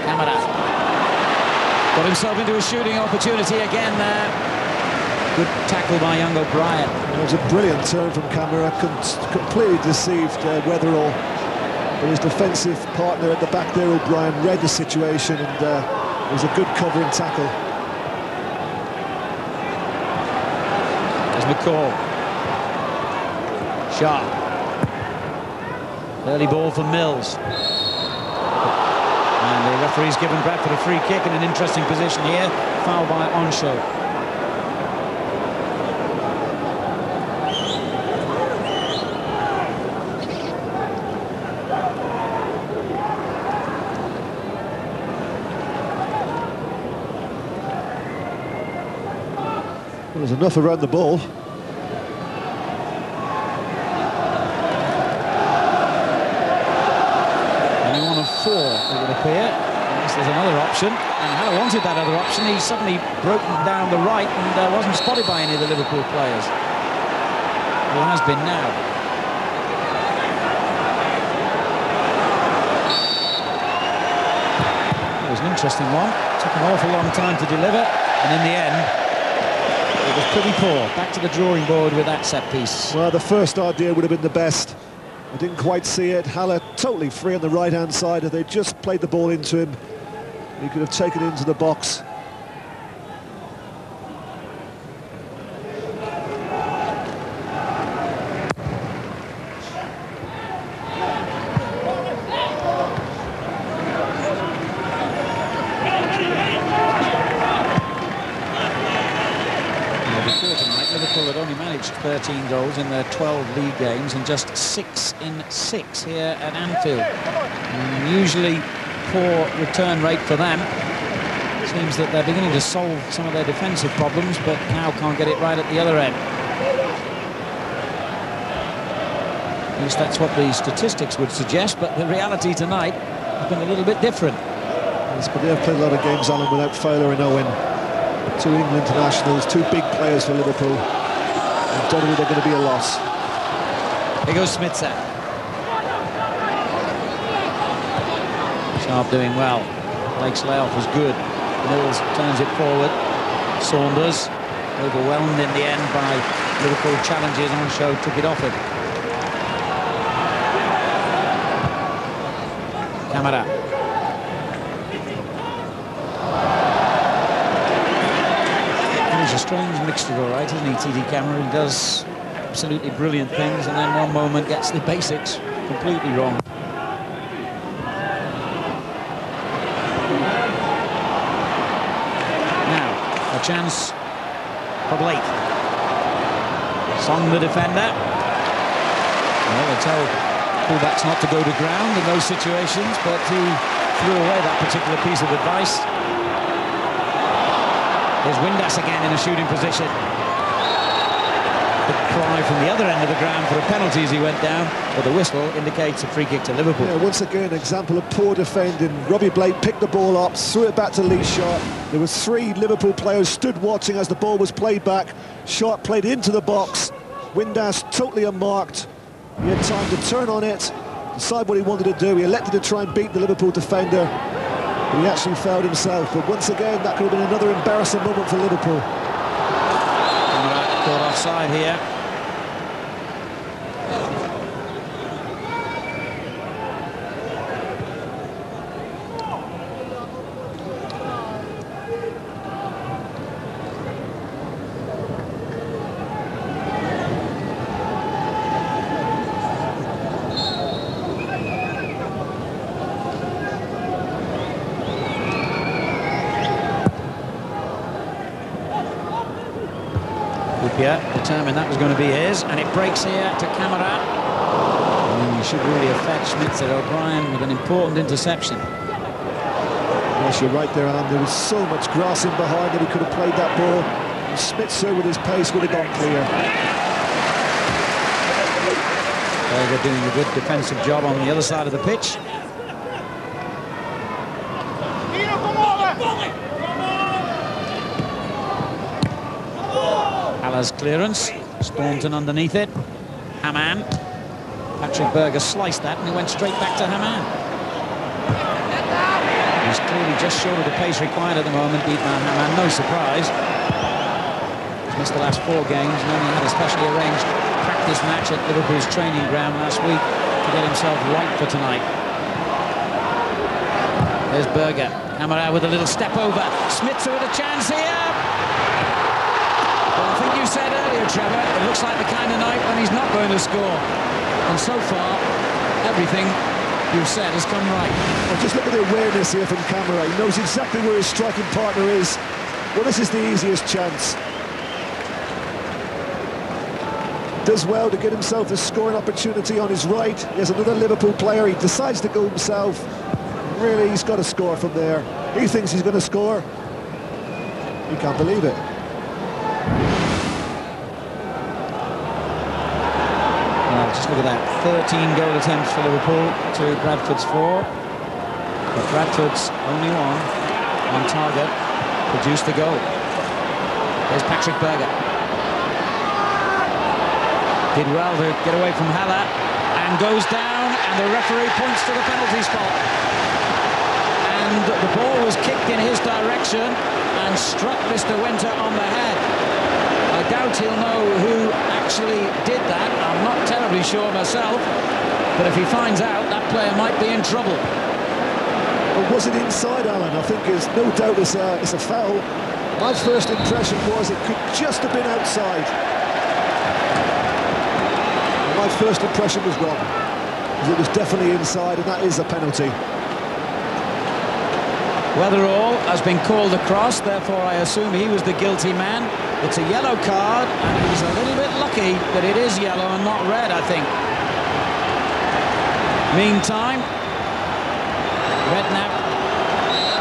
Camara got himself into a shooting opportunity again there. Good tackle by young O'Brien. It was a brilliant turn from Camara, completely deceived Weatherall. But his defensive partner at the back there, O'Brien, read the situation, and it was a good covering tackle. There's McCall. Sharp. Early ball for Mills. And the referee's given Bradford a free kick in an interesting position here. Foul by Onshow. There's enough around the ball. Only one of 4, it would appear. Unless there's another option. And Haller wanted that other option. He suddenly broke down the right and wasn't spotted by any of the Liverpool players. Who has been now. It was an interesting one. Took an awful long time to deliver. And in the end, it was pretty poor. Back to the drawing board with that set piece. Well, the first idea would have been the best. I didn't quite see it. Haller totally free on the right-hand side. If they just played the ball into him, he could have taken it into the box. averaged 13 goals in their 12 league games and just 6 in 6 here at Anfield. Usually poor return rate for them. It seems that they're beginning to solve some of their defensive problems, but Cow can't get it right at the other end. At least that's what the statistics would suggest, but the reality tonight has been a little bit different. Yes, but they have played a lot of games, Alan, without Fowler and Owen. 2 England internationals, 2 big players for Liverpool. Undoubtedly they're going to be a loss. Here goes Smitsa. Sharp doing well. Blake's layoff was good. Mills turns it forward. Saunders, overwhelmed in the end by Liverpool challenges on show, took it off him. Camara. He's a strange mixture, all right, isn't he, TD Camara? He does absolutely brilliant things, and then one moment gets the basics completely wrong. Now, a chance for Blake. Song the defender. Well, they tell fullbacks not to go to ground in those situations, but he threw away that particular piece of advice. There's Windass again in a shooting position. The cry from the other end of the ground for a penalty as he went down, but the whistle indicates a free kick to Liverpool. Yeah, once again, an example of poor defending. Robbie Blake picked the ball up, threw it back to Lee Sharp. There were 3 Liverpool players stood watching as the ball was played back. Sharp played into the box. Windass totally unmarked. He had time to turn on it, decide what he wanted to do. He elected to try and beat the Liverpool defender. He actually fouled himself, but once again that could have been another embarrassing moment for Liverpool. Caught offside here. Determined that was going to be his, and it breaks here to Camara. He should really have fetched Smith O'Brien with an important interception. Yes, you're right there, Alan. There was so much grass in behind that he could have played that ball. And Spitzer with his pace would have gone clear. They're doing a good defensive job on the other side of the pitch. Haller's clearance, Staunton underneath it. Hamann. Patrick Berger sliced that and he went straight back to Hamann. He's clearly just short of the pace required at the moment, Dietmar Hamann, no surprise. He's missed the last 4 games and only had a specially arranged practice match at Liverpool's training ground last week to get himself right for tonight. There's Berger. Camara with a little step over. Smitsa with a chance here. Well, I think you said earlier, Trevor, it looks like the kind of night when he's not going to score. And so far, everything you've said has come right. Well, just look at the awareness here from Camara. He knows exactly where his striking partner is. Well, this is the easiest chance. Does well to get himself a scoring opportunity on his right. He has another Liverpool player. He decides to go himself. Really, he's got to score from there. He thinks he's going to score. He can't believe it. Just look at that, 13 goal attempts for Liverpool to Bradford's 4. But Bradford's only one on target produced the goal. There's Patrick Berger. Did well to get away from Haller and goes down, and the referee points to the penalty spot. And the ball was kicked in his direction and struck Mr. Winter on the head. I doubt he'll know who actually did that. I'm not terribly sure myself, but if he finds out, that player might be in trouble. But was it inside, Alan? I think there's no doubt it's a foul. My first impression was it could just have been outside. And my first impression was wrong, because it was definitely inside, and that is a penalty. Weatherall has been called across, therefore I assume he was the guilty man. It's a yellow card, and he's a little bit lucky that it is yellow and not red, I think. Meantime, Redknapp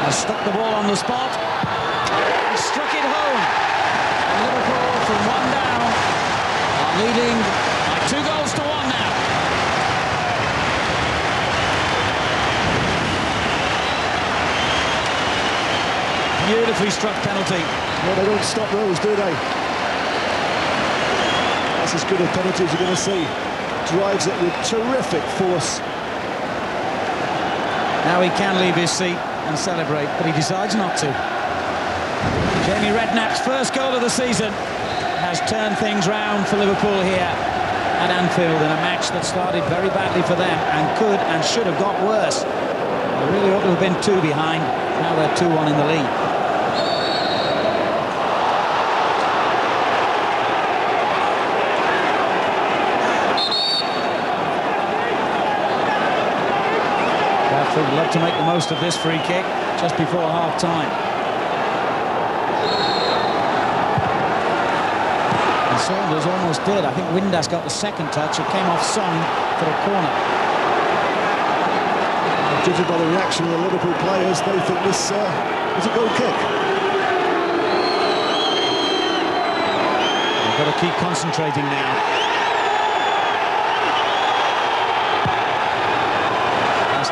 has stuck the ball on the spot. He struck it home. And Liverpool, from 1 down, are leading by 2 goals to 1 now. Beautifully struck penalty. Well, they don't stop those, do they? That's as good a penalty as you're going to see. Drives it with terrific force. Now he can leave his seat and celebrate, but he decides not to. Jamie Redknapp's first goal of the season has turned things round for Liverpool here at Anfield in a match that started very badly for them and could and should have got worse. They really ought to have been 2 behind. Now they're 2-1 in the lead. Would love to make the most of this free kick just before half-time. And Saunders almost did. I think Windass got the second touch. It came off Song for a corner. Judging by the reaction of the Liverpool players, they think this is a goal kick. They've got to keep concentrating now.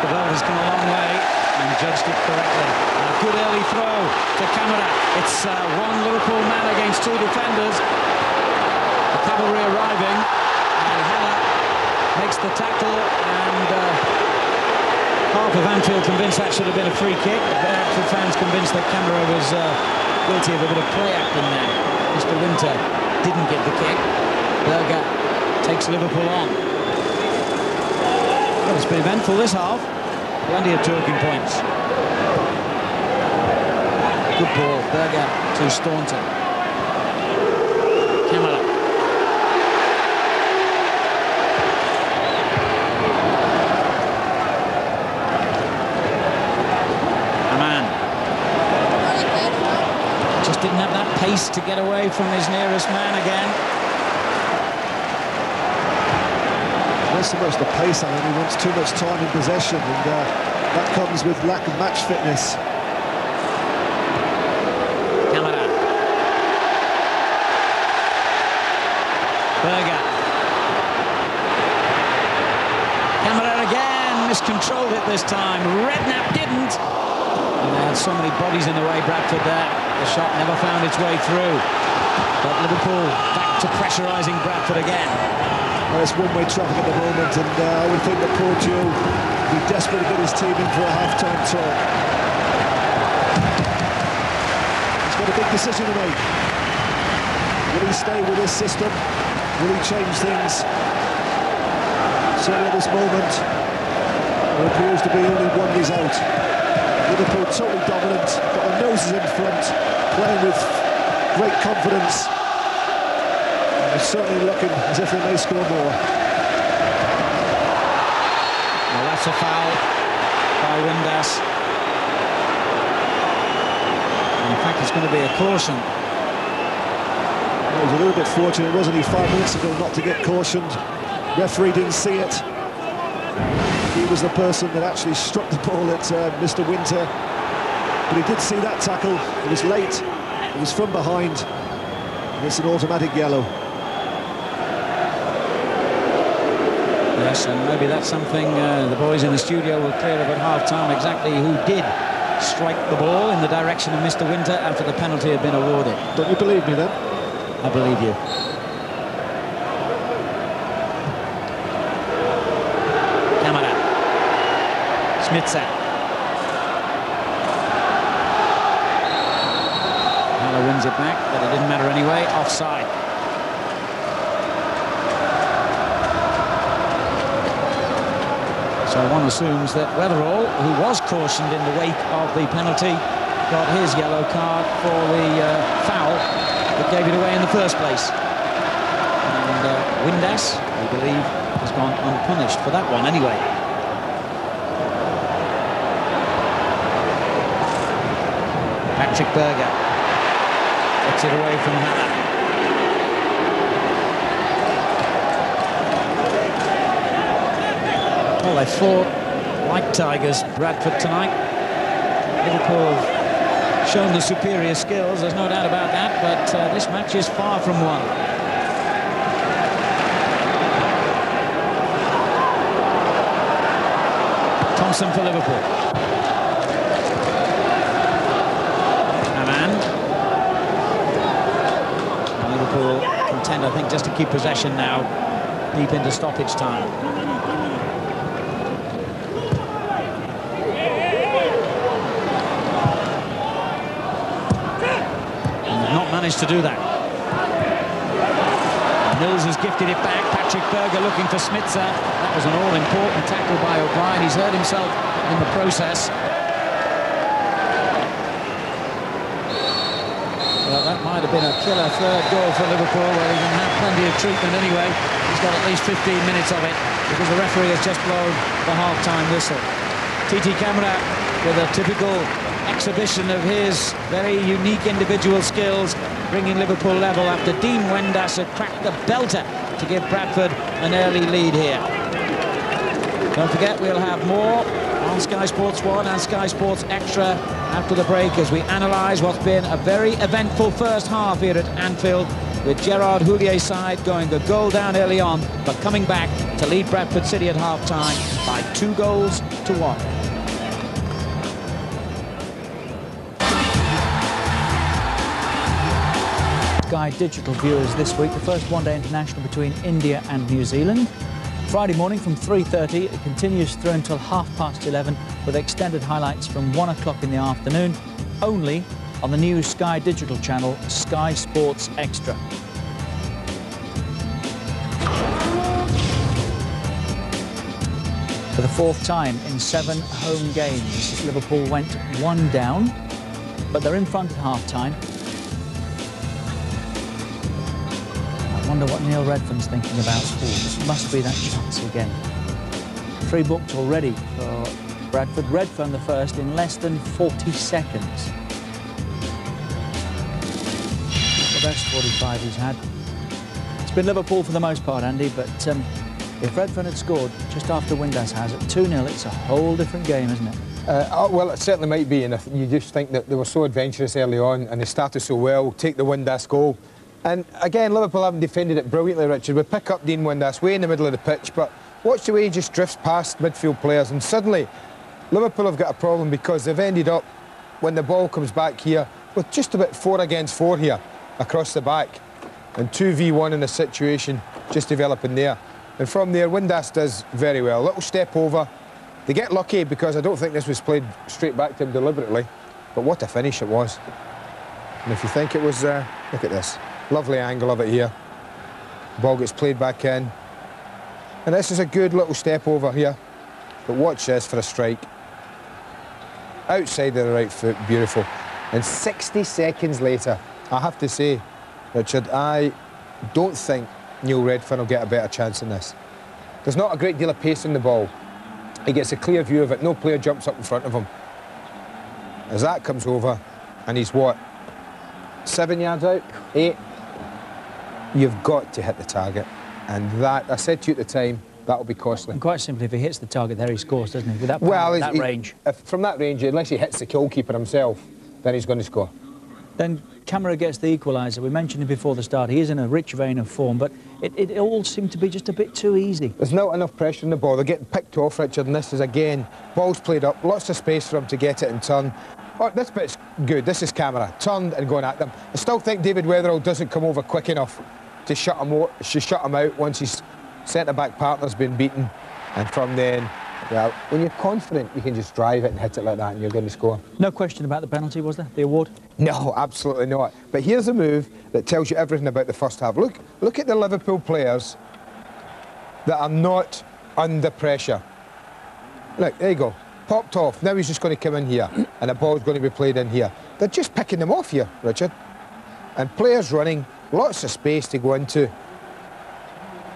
Has come a long way and judged it correctly. A good early throw to Camara. It's 1 Liverpool man against 2 defenders. The cavalry arriving, and Hannah makes the tackle, and half of Anfield convinced that should have been a free kick. The Anfield fans convinced that Camara was guilty of a bit of play acting there. Mr. Winter didn't get the kick. Berger takes Liverpool on. Well, it's been eventful this half. Plenty of talking points. Good ball, Berger to Staunton. Camara. Aman. Just didn't have that pace to get away from his nearest man again. Not so much the pace, I think he wants too much time in possession, and that comes with lack of match fitness. Camara. Berger. Camara again, miscontrolled it this time. Redknapp didn't. And they had so many bodies in the way, Bradford there. The shot never found its way through. But Liverpool back to pressurising Bradford again. Well, it's one-way traffic at the moment, and I would think that poor Joe would be desperate to get his team in for a half-time talk. He's got a big decision to make. Will he stay with this system? Will he change things? Certainly at this moment, there appears to be only one he's out. Liverpool totally dominant, got their noses in front, playing with great confidence. It's certainly looking as if they may score more. Well, that's a foul by Windass. And in fact, it's going to be a caution. Well, he was a little bit fortunate, wasn't he, 5 minutes ago not to get cautioned. Referee didn't see it. He was the person that actually struck the ball at Mr. Winter. But he did see that tackle. It was late. It was from behind. And it's an automatic yellow. Yes, and maybe that's something the boys in the studio will clear up at half-time, exactly who did strike the ball in the direction of Mr. Winter after the penalty had been awarded. Don't you believe me, then? I believe you. Camara. Schmitzer. Haller wins it back, but it didn't matter anyway. Offside. So one assumes that Weatherall, who was cautioned in the wake of the penalty, got his yellow card for the foul that gave it away in the first place. And Windass, we believe, has gone unpunished for that one anyway. Patrick Berger. Gets it away from Haller. Well, they fought like tigers, Bradford, tonight. Liverpool have shown the superior skills, there's no doubt about that, but this match is far from won. Thompson for Liverpool. Hamann. And Liverpool content, I think, just to keep possession now, deep into stoppage time. Managed to do that. Mills has gifted it back. Patrick Berger looking for Smitzer. That was an all-important tackle by O'Brien. He's hurt himself in the process. Well, that might have been a killer third goal for Liverpool, where he can have plenty of treatment anyway. He's got at least 15 minutes of it, because the referee has just blown the half-time whistle. Titi Camara with a typical exhibition of his very unique individual skills, bringing Liverpool level after Dean Wendas had cracked the belter to give Bradford an early lead here. Don't forget, we'll have more on Sky Sports 1 and Sky Sports Extra after the break as we analyse what's been a very eventful first half here at Anfield, with Gerard Houlier's side going a goal down early on, but coming back to lead Bradford City at half-time by 2-1. Sky Digital viewers this week, the first one-day international between India and New Zealand. Friday morning from 3:30, it continues through until 11:30 with extended highlights from 1 o'clock in the afternoon, only on the new Sky Digital channel, Sky Sports Extra. For the fourth time in 7 home games, Liverpool went 1 down, but they're in front at half-time. I wonder what Neil Redfern's thinking about. This must be that chance again. 3 booked already for Bradford. Redfern the first in less than 40 seconds. The best 45 he's had. It's been Liverpool for the most part, Andy, but if Redfern had scored just after Windass has at 2-0, it's a whole different game, isn't it? Well, it certainly might be, and you just think that they were so adventurous early on and they started so well, take the Windass goal. And again, Liverpool haven't defended it brilliantly, Richard. We pick up Dean Windass way in the middle of the pitch, but watch the way he just drifts past midfield players, and suddenly Liverpool have got a problem because they've ended up, when the ball comes back here, with just about 4 against 4 here across the back, and 2v1 in a situation just developing there. And from there, Windass does very well. Little step over. They get lucky because I don't think this was played straight back to him deliberately, but what a finish it was. And if you think it was, look at this. Lovely angle of it here. The ball gets played back in. And this is a good little step over here. But watch this for a strike. Outside of the right foot, beautiful. And 60 seconds later, I have to say, Richard, I don't think Neil Redfern will get a better chance in this. There's not a great deal of pace in the ball. He gets a clear view of it. No player jumps up in front of him. As that comes over, and he's what? 7 yards out? 8? You've got to hit the target. And that, I said to you at the time, that'll be costly. And quite simply, if he hits the target there, he scores, doesn't he? With that, that range. From that range, unless he hits the goalkeeper himself, then he's going to score. Then Camara gets the equaliser. We mentioned him before the start. He is in a rich vein of form, but it all seemed to be just a bit too easy. There's not enough pressure on the ball. They're getting picked off, Richard, and this is, again, ball's played up, lots of space for him to get it and turn. Oh, this bit's good. This is Camara. Turned and going at them. I still think David Weatherall doesn't come over quick enough to shut him out once his centre-back partner's been beaten. And from then, well, when you're confident, you can just drive it and hit it like that and you're going to score. No question about the penalty, was there? The award? No, absolutely not. But here's a move that tells you everything about the first half. Look at the Liverpool players that are not under pressure. Look, there you go. Popped off. Now he's just going to come in here and the ball's going to be played in here. They're just picking them off here, Richard. And players running, lots of space to go into.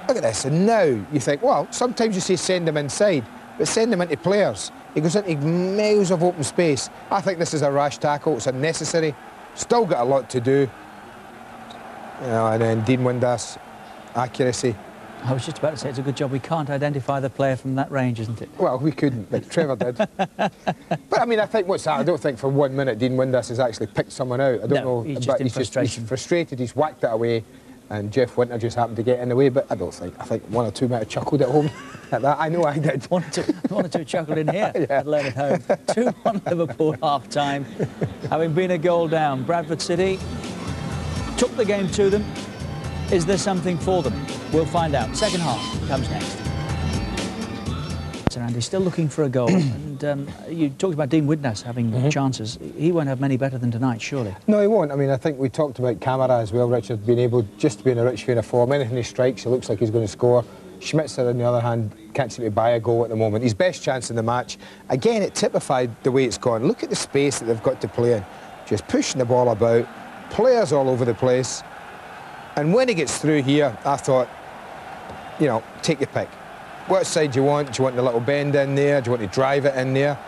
Look at this. And now you think, well, sometimes you say send them inside, but send them into players. He goes into miles of open space. I think this is a rash tackle. It's unnecessary. Still got a lot to do. You know, and then Dean Windass, accuracy. I was just about to say, it's a good job we can't identify the player from that range, isn't it? Well, we couldn't, but Trevor did. But I mean, I think what's that? I don't think for 1 minute Dean Windass has actually picked someone out. I don't know. He's but just he's frustrated. He's whacked it away, and Jeff Winter just happened to get in the way. But I don't think. I think 1 or 2 might have chuckled at home at that. I know I did. One or two chuckled in here. Yeah. I'd learn at home. 2-1 Liverpool half-time. Having been a goal down, Bradford City took the game to them. Is there something for them? We'll find out. Second half comes next. Sir Andy, still looking for a goal. And you talked about Dean Windass having chances. He won't have many better than tonight, surely. No, he won't. I mean, I think we talked about Camara as well, Richard, being able just to be in a rich vein of form. Anything he strikes, it looks like he's going to score. Schmitzer, on the other hand, can't seem to buy a goal at the moment. His best chance in the match. Again, it typified the way it's gone. Look at the space that they've got to play in. Just pushing the ball about, players all over the place. And when he gets through here, I thought, you know, take your pick. What side do you want? Do you want the little bend in there? Do you want to drive it in there?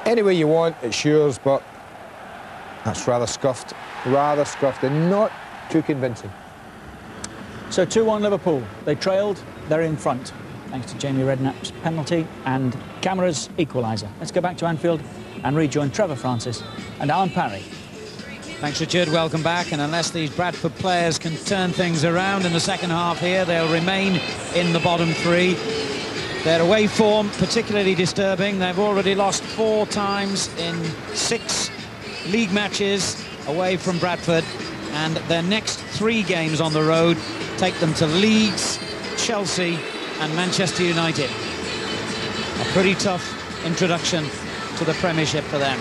Any way you want, it's yours, but that's rather scuffed and not too convincing. So 2-1 Liverpool. They trailed, they're in front, thanks to Jamie Redknapp's penalty and Camara's equaliser. Let's go back to Anfield and rejoin Trevor Francis and Alan Parry. Thanks, Richard. Welcome back. And unless these Bradford players can turn things around in the second half here, they'll remain in the bottom 3. Their away form particularly disturbing. They've already lost 4 times in 6 league matches away from Bradford. And their next 3 games on the road take them to Leeds, Chelsea and Manchester United. A pretty tough introduction to the Premiership for them.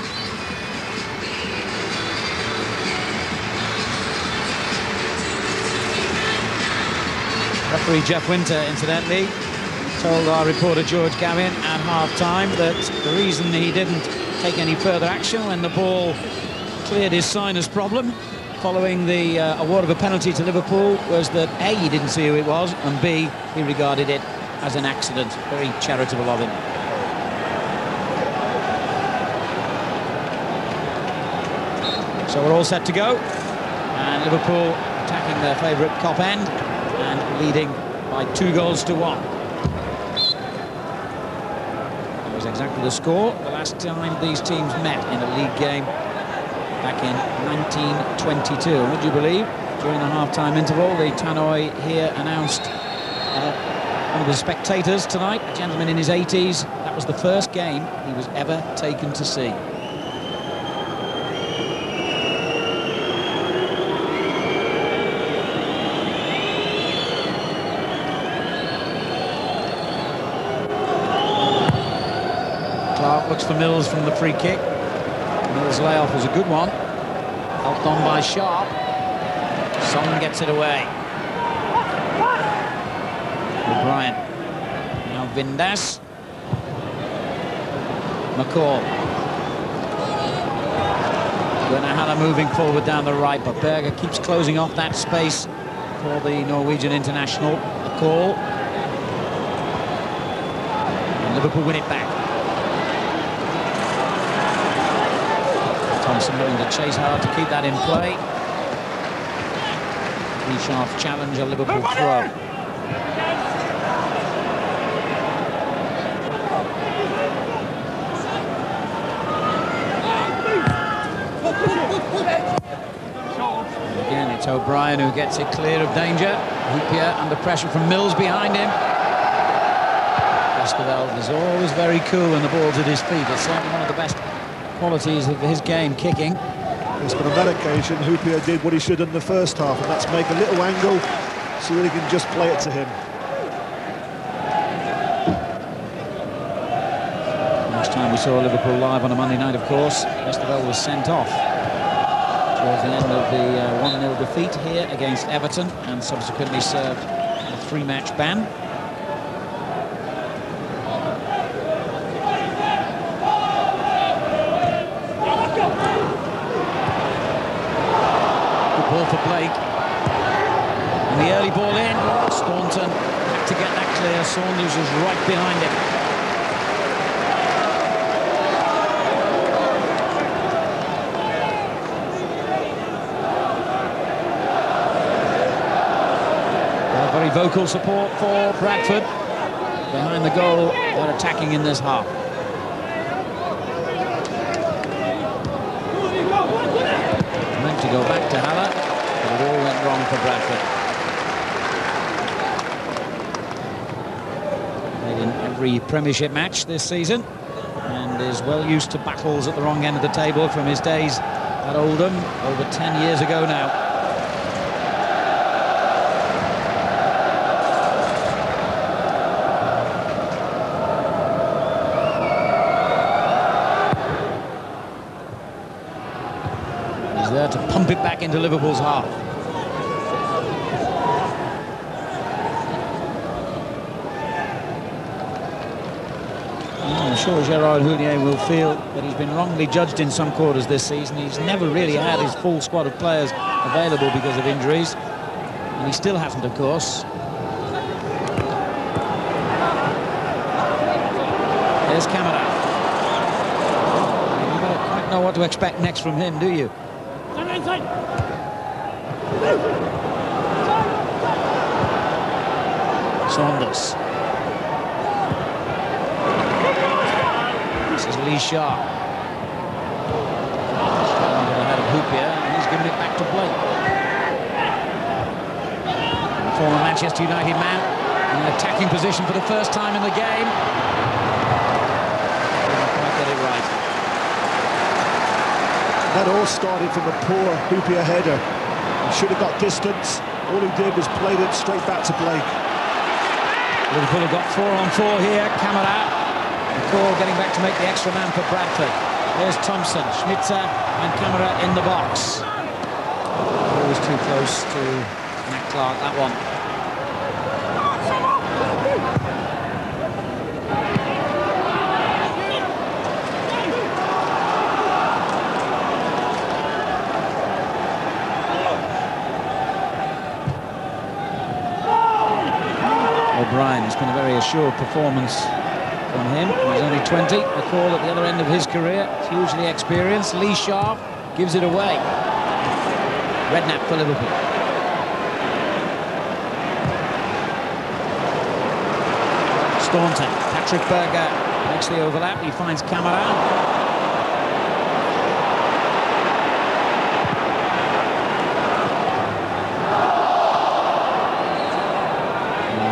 Referee Jeff Winter, incidentally, told our reporter George Gavin at half-time that the reason he didn't take any further action when the ball cleared his sinus problem following the award of a penalty to Liverpool was that A, he didn't see who it was, and B, he regarded it as an accident. Very charitable of him. So we're all set to go, and Liverpool attacking their favourite Cop End and leading by 2-1. That was exactly the score the last time these teams met in a league game back in 1922. And would you believe, during the half-time interval, the tannoy here announced one of the spectators tonight, a gentleman in his 80s, that was the first game he was ever taken to see. Looks for Mills from the free kick. Mills' layoff was a good one. Helped on by Sharp. Son gets it away. O'Brien. Now Windass. McCall. Guernahada moving forward down the right, but Berger keeps closing off that space for the Norwegian international. McCall. And Liverpool win it back. Thompson having to chase hard to keep that in play. Sharp challenge, a Liverpool throw. Again, it's O'Brien who gets it clear of danger. Hoopier under pressure from Mills behind him. Westerveld is always very cool when the ball's at his feet. It's certainly one of the best qualities of his game, kicking. Yes, but on that occasion, Hoopier did what he should in the first half, and that's make a little angle so that he can just play it to him. Last time we saw Liverpool live on a Monday night, of course, Westerveld was sent off towards the end of the 1-0 defeat here against Everton, and subsequently served a 3-match ban. For Blake, and the early ball in. Staunton had to get that clear. Saunders was right behind him. Very vocal support for Bradford. Behind the goal, they're attacking in this half. Meant to go back to Haller, but it all went wrong for Bradford. Played in every Premiership match this season and is well used to battles at the wrong end of the table from his days at Oldham over 10 years ago now. He's there to pump it back into Liverpool's half. I'm sure Gerard Houllier will feel that he's been wrongly judged in some quarters this season. He's never really had his full squad of players available because of injuries, and he still hasn't, of course. There's Camara. You don't quite know what to expect next from him, do you? Saunders. This is Lee Sharp. Ahead of Hoopier, and he's giving it back to Blake. The former Manchester United man in an attacking position for the first time in the game. Didn't quite get it right. That all started from a poor Hoopier header. He should have got distance. All he did was played it straight back to Blake. Liverpool have got 4-on-4 here. Camara. McCall getting back to make the extra man for Bradford. There's Thompson, Schmitzer and Camara in the box. Always too close to Matt Clark, that one. O'Brien, it's been a very assured performance from him. He's only 20. McCall at the other end of his career. It's hugely experienced. Lee Sharp gives it away. Redknapp for Liverpool. Staunton. Patrick Berger makes the overlap. He finds Camara.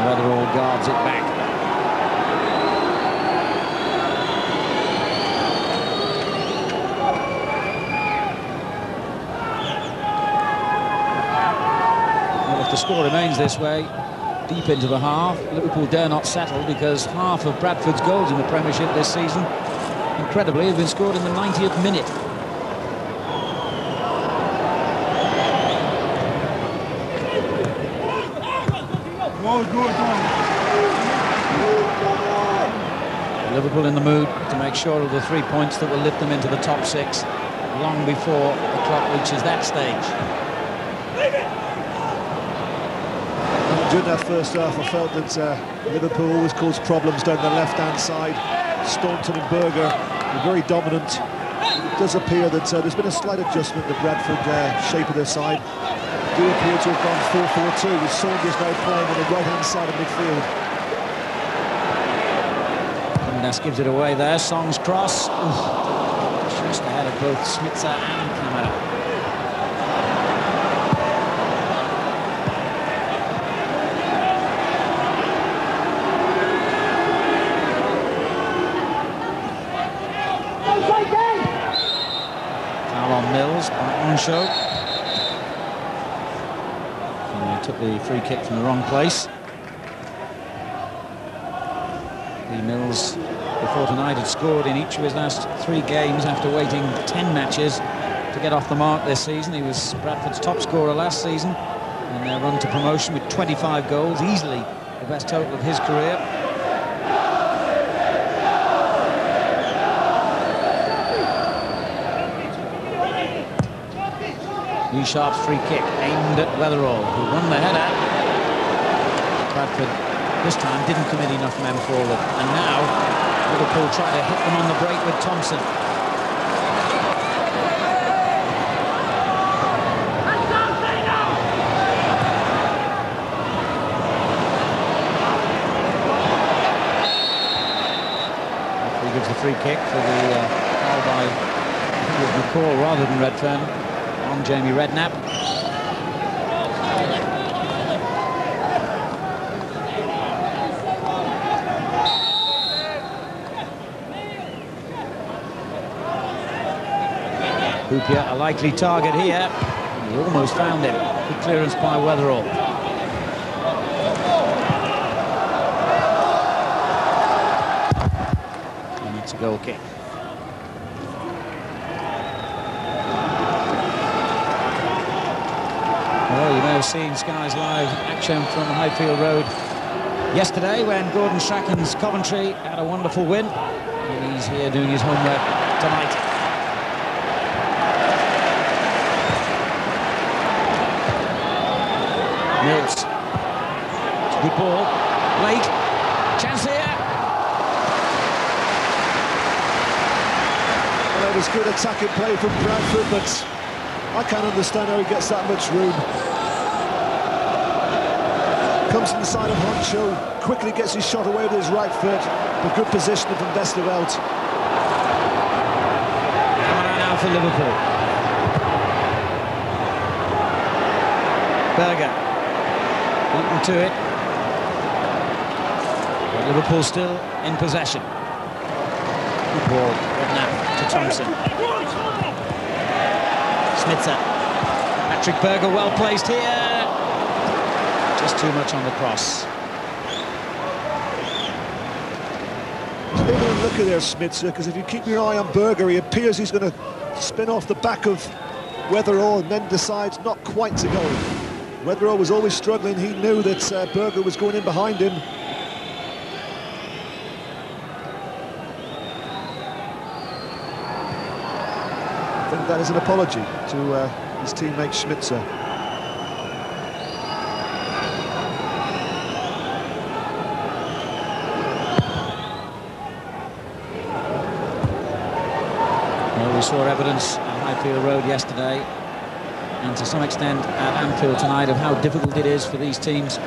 Weatherall guards it back. Well, if the score remains this way, deep into the half, Liverpool dare not settle, because half of Bradford's goals in the Premiership this season, incredibly, have been scored in the 90th minute. Liverpool in the mood to make sure of the 3 points that will lift them into the top 6 long before the clock reaches that stage. During that first half, I felt that Liverpool always caused problems down the left-hand side. Staunton and Berger were very dominant. It does appear that there's been a slight adjustment in the Bradford shape of their side. Do appear to have gone 4-4-2 with Saunders now playing on the right-hand side of midfield. Ness gives it away there. Song's cross. Just ahead of both Schmitzer and Camara. Foul on Mills by Onshow. He took the free kick from the wrong place. Mills, before tonight, had scored in each of his last 3 games after waiting 10 matches to get off the mark this season. He was Bradford's top scorer last season in their run to promotion with 25 goals, easily the best total of his career. Lee Sharp's free kick aimed at Weatherall, who won the header. Bradford this time didn't commit enough men forward, and now Liverpool try to hit them on the break with Thompson. He gives the free kick for the foul by, I think it was McCall rather than Redfern, on Jamie Redknapp. Hoopier, a likely target here. He almost found him. Good clearance by Weatherall. And it's a goal kick. Well, you may have seen Sky's live action from Highfield Road yesterday when Gordon Strachan's Coventry had a wonderful win. And he's here doing his homework tonight. Mills. It's a good ball. Blake. Chance here. Well, it was good attacking play from Bradford, but I can't understand how he gets that much room. Comes to the side of Honcho, quickly gets his shot away with his right foot, but good positioning from Westerveld. Coming now for Liverpool. Berger. Beaten to it. But Liverpool still in possession. Good ball. Redknapp to Thompson. Smitzer. Patrick Berger well placed here. Just too much on the cross. Maybe a look at there, Smitzer, because if you keep your eye on Berger, he appears he's going to spin off the back of Weatherall and then decides not quite to go. Weatherall was always struggling. He knew that Berger was going in behind him. I think that is an apology to his teammate Schmitzer. Well, we saw evidence on Highfield Road yesterday, and to some extent at Anfield tonight, of how difficult it is for these teams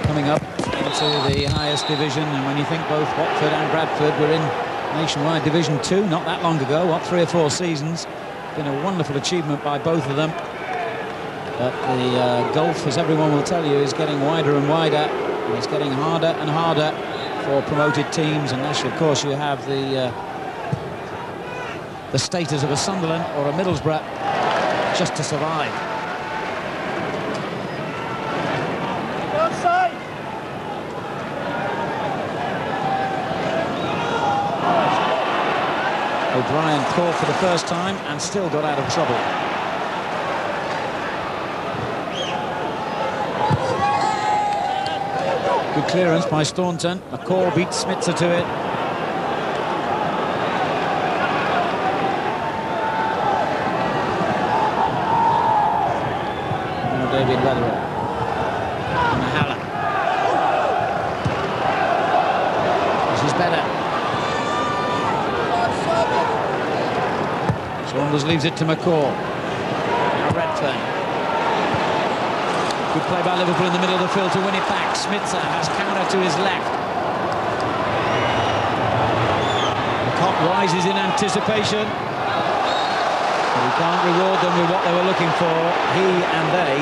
coming up into the highest division. And when you think both Watford and Bradford were in Nationwide Division 2 not that long ago, what, 3 or 4 seasons, been a wonderful achievement by both of them. But the gulf, as everyone will tell you, is getting wider and wider, and it's getting harder and harder for promoted teams, unless of course you have the status of a Sunderland or a Middlesbrough just to survive. O'Brien caught for the first time and still got out of trouble. Good clearance by Staunton. McCall beats Smitzer to it. David Weatherall. Mahala. This is better. Saunders leaves it to McCall. Now Redfern. Good play by Liverpool in the middle of the field to win it back. Smitzer has counter to his left. The cop rises in anticipation. But he can't reward them with what they were looking for. He and they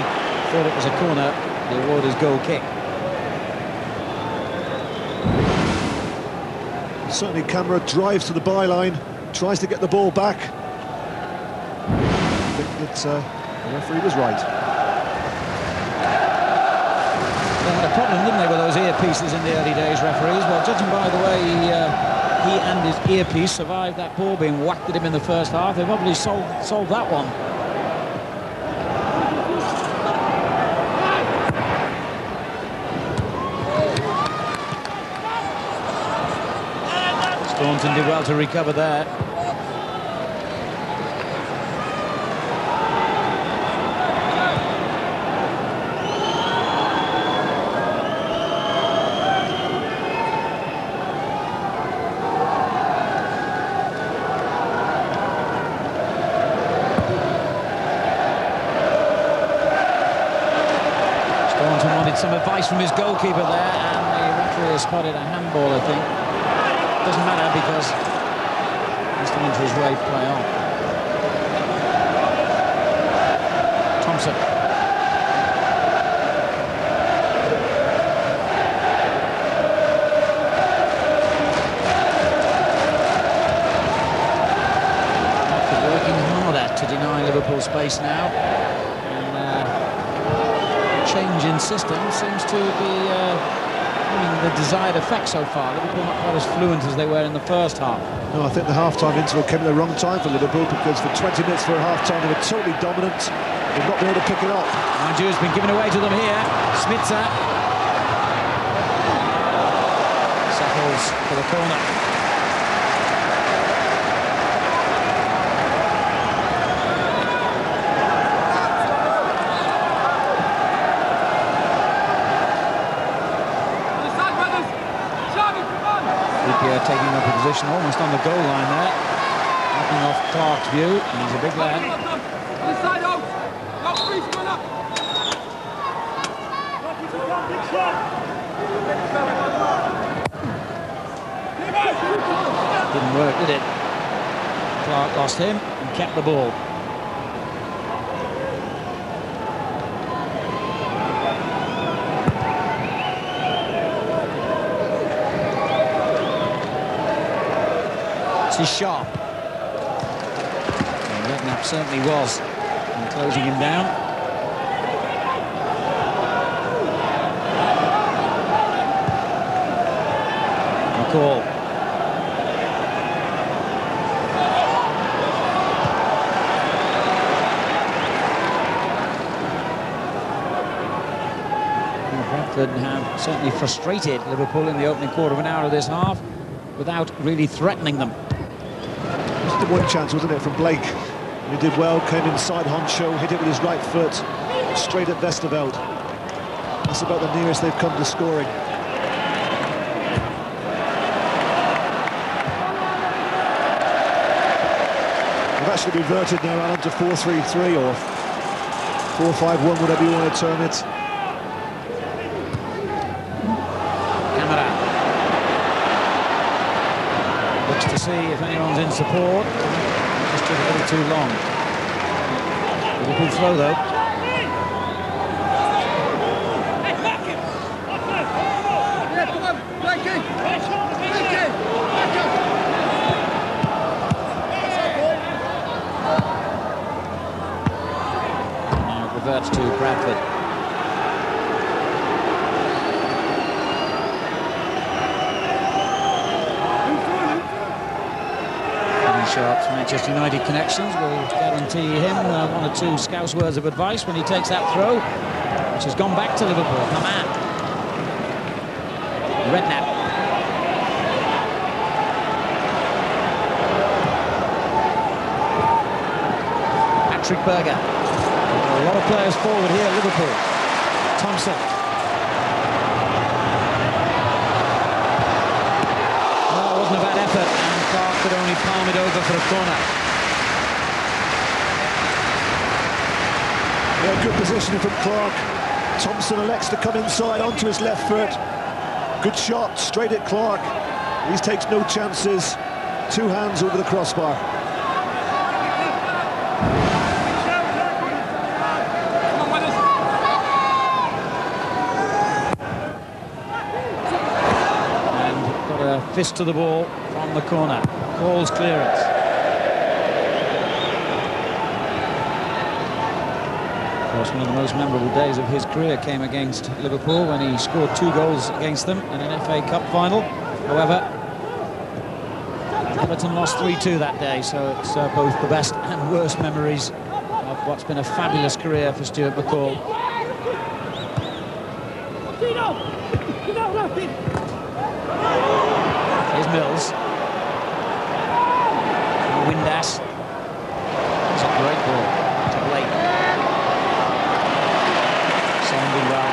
thought it was a corner. The award is goal kick. Certainly Camera drives to the byline, tries to get the ball back. I think that the referee was right. They had a problem, didn't they, with those earpieces in the early days, referees? Well, judging by the way he and his earpiece survived that ball being whacked at him in the first half, they've obviously solved that one. Staunton did well to recover there. Staunton wanted some advice from his goalkeeper there, and the referee spotted a handball, I think. doesn't matter because he's still into his way to play on. Thompson. Working harder to deny Liverpool space now. Change in system seems to be having the desired effect so far. Liverpool not quite as fluent as they were in the first half. No, I think the half-time interval came at the wrong time for Liverpool, because for 20 minutes for a half-time they were totally dominant. They've not been able to pick it up. Mind you, it's been given away to them here. Smitzer settles for the corner. Taking up a position almost on the goal line there, knocking off Clark's view. He's a big lad. Didn't work, did it? Clark lost him and kept the ball. Sharp. And Redknapp certainly was in closing him down. McCall. Bradford have certainly frustrated Liverpool in the opening quarter of an hour of this half without really threatening them. The one chance, wasn't it, from Blake? He did well, came inside Honcho, hit it with his right foot, straight at Westerveld. That's about the nearest they've come to scoring. They've actually reverted now, Alan, to 4-3-3 or 4-5-1, whatever you want to term it. To see if anyone's in support. Just took a little too long. Liverpool throw though. Now it reverts to Bradford. Sharp's Manchester United connections will guarantee him one or two scouse words of advice when he takes that throw, which has gone back to Liverpool. Haman. Redknapp. Patrick Berger. A lot of players forward here at Liverpool. Thompson. Well, it wasn't a bad effort. Clark could only palm it over for a corner. Yeah, good positioning from Clark. Thompson elects to come inside onto his left foot. Good shot, straight at Clark. He takes no chances. Two hands over the crossbar. And got a fist to the ball from the corner. Ball's clearance. Of course, one of the most memorable days of his career came against Liverpool when he scored 2 goals against them in an FA Cup final. However, Everton lost 3-2 that day, so it's both the best and worst memories of what's been a fabulous career for Stuart McCall. Here's Mills. Windass. It's a great ball to Blake. Sounding well.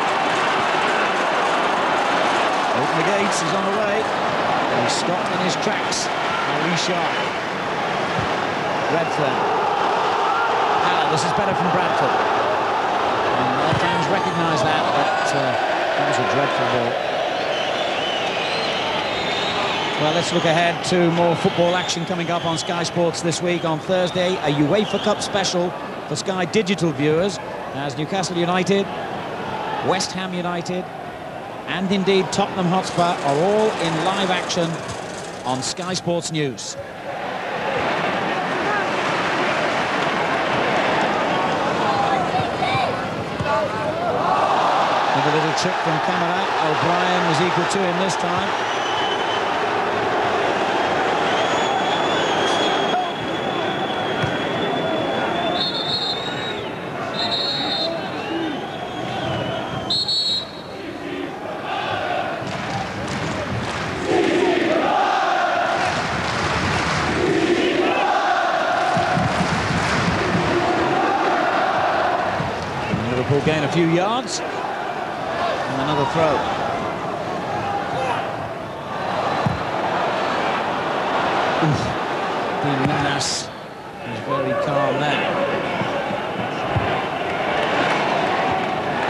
Open the gates, he's on the way. He's stopped in his tracks. Ali Sharp. Redfern. This is better from Bradford. And their fans recognise that, but that was a dreadful ball. Well, let's look ahead to more football action coming up on Sky Sports this week. On Thursday, a UEFA Cup special for Sky Digital viewers, as Newcastle United, West Ham United, and indeed Tottenham Hotspur are all in live action on Sky Sports News. With a little trick from camera, O'Brien was equal to him this time. Liverpool gain a few yards. And another throw. Windass is very calm there.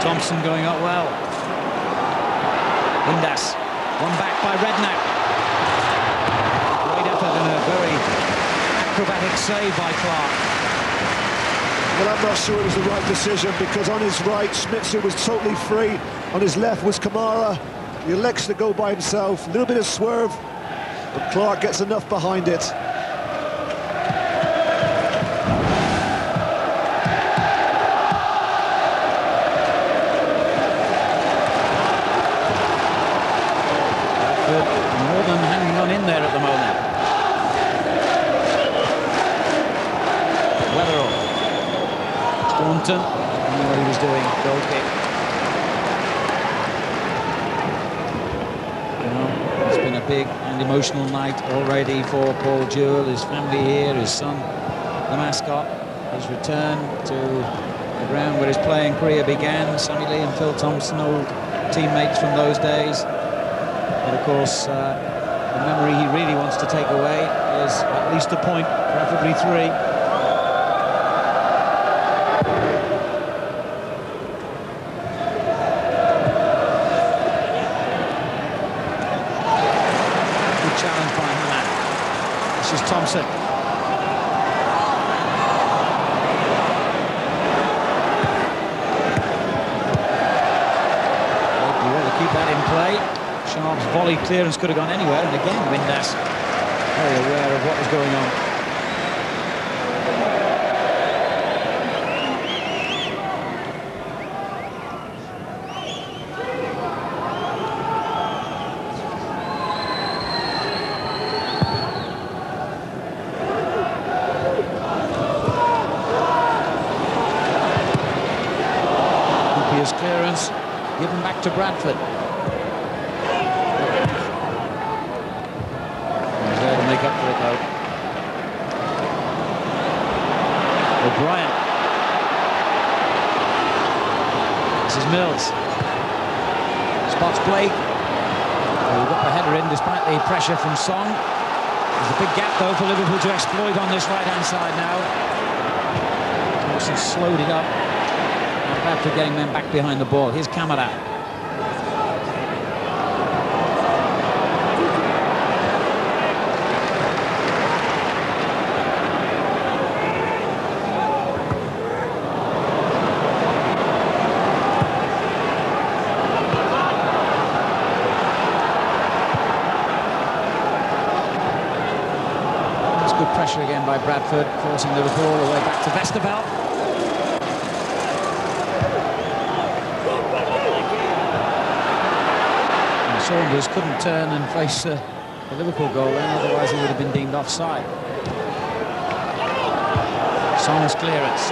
Thompson going up well. Windass, one back by Redknapp. Great effort and a very acrobatic save by Clark. Well, I'm not sure it was the right decision, because on his right, Schmitzer was totally free. On his left was Kamara. He elects to go by himself. A little bit of swerve, but Clark gets enough behind it. Bradford more than hanging on in there at the moment. Weatherall. Staunton, knew what he was doing, goal kick. Well, it's been a big and emotional night already for Paul Jewell, his family here, his son, the mascot, his return to the ground where his playing career began. Sammy Lee and Phil Thompson, old teammates from those days. But of course, the memory he really wants to take away is at least a point, preferably 3. Challenge by Hammad. This is Thompson. You want to keep that in play. Sharp's volley clearance could have gone anywhere, and again Windass very aware of what was going on. Clearance given back to Bradford. He's there to make up for it though. O'Brien. This is Mills. Spots Blake. He got the header in despite the pressure from Song. There's a big gap though for Liverpool to exploit on this right-hand side now. Thompson slowed it up. After getting men back behind the ball. Here's Kamara. That's good pressure again by Bradford, forcing Liverpool all the way back to Westerveld. Saunders couldn't turn and face the Liverpool goal then, otherwise he would have been deemed offside. Song's clearance.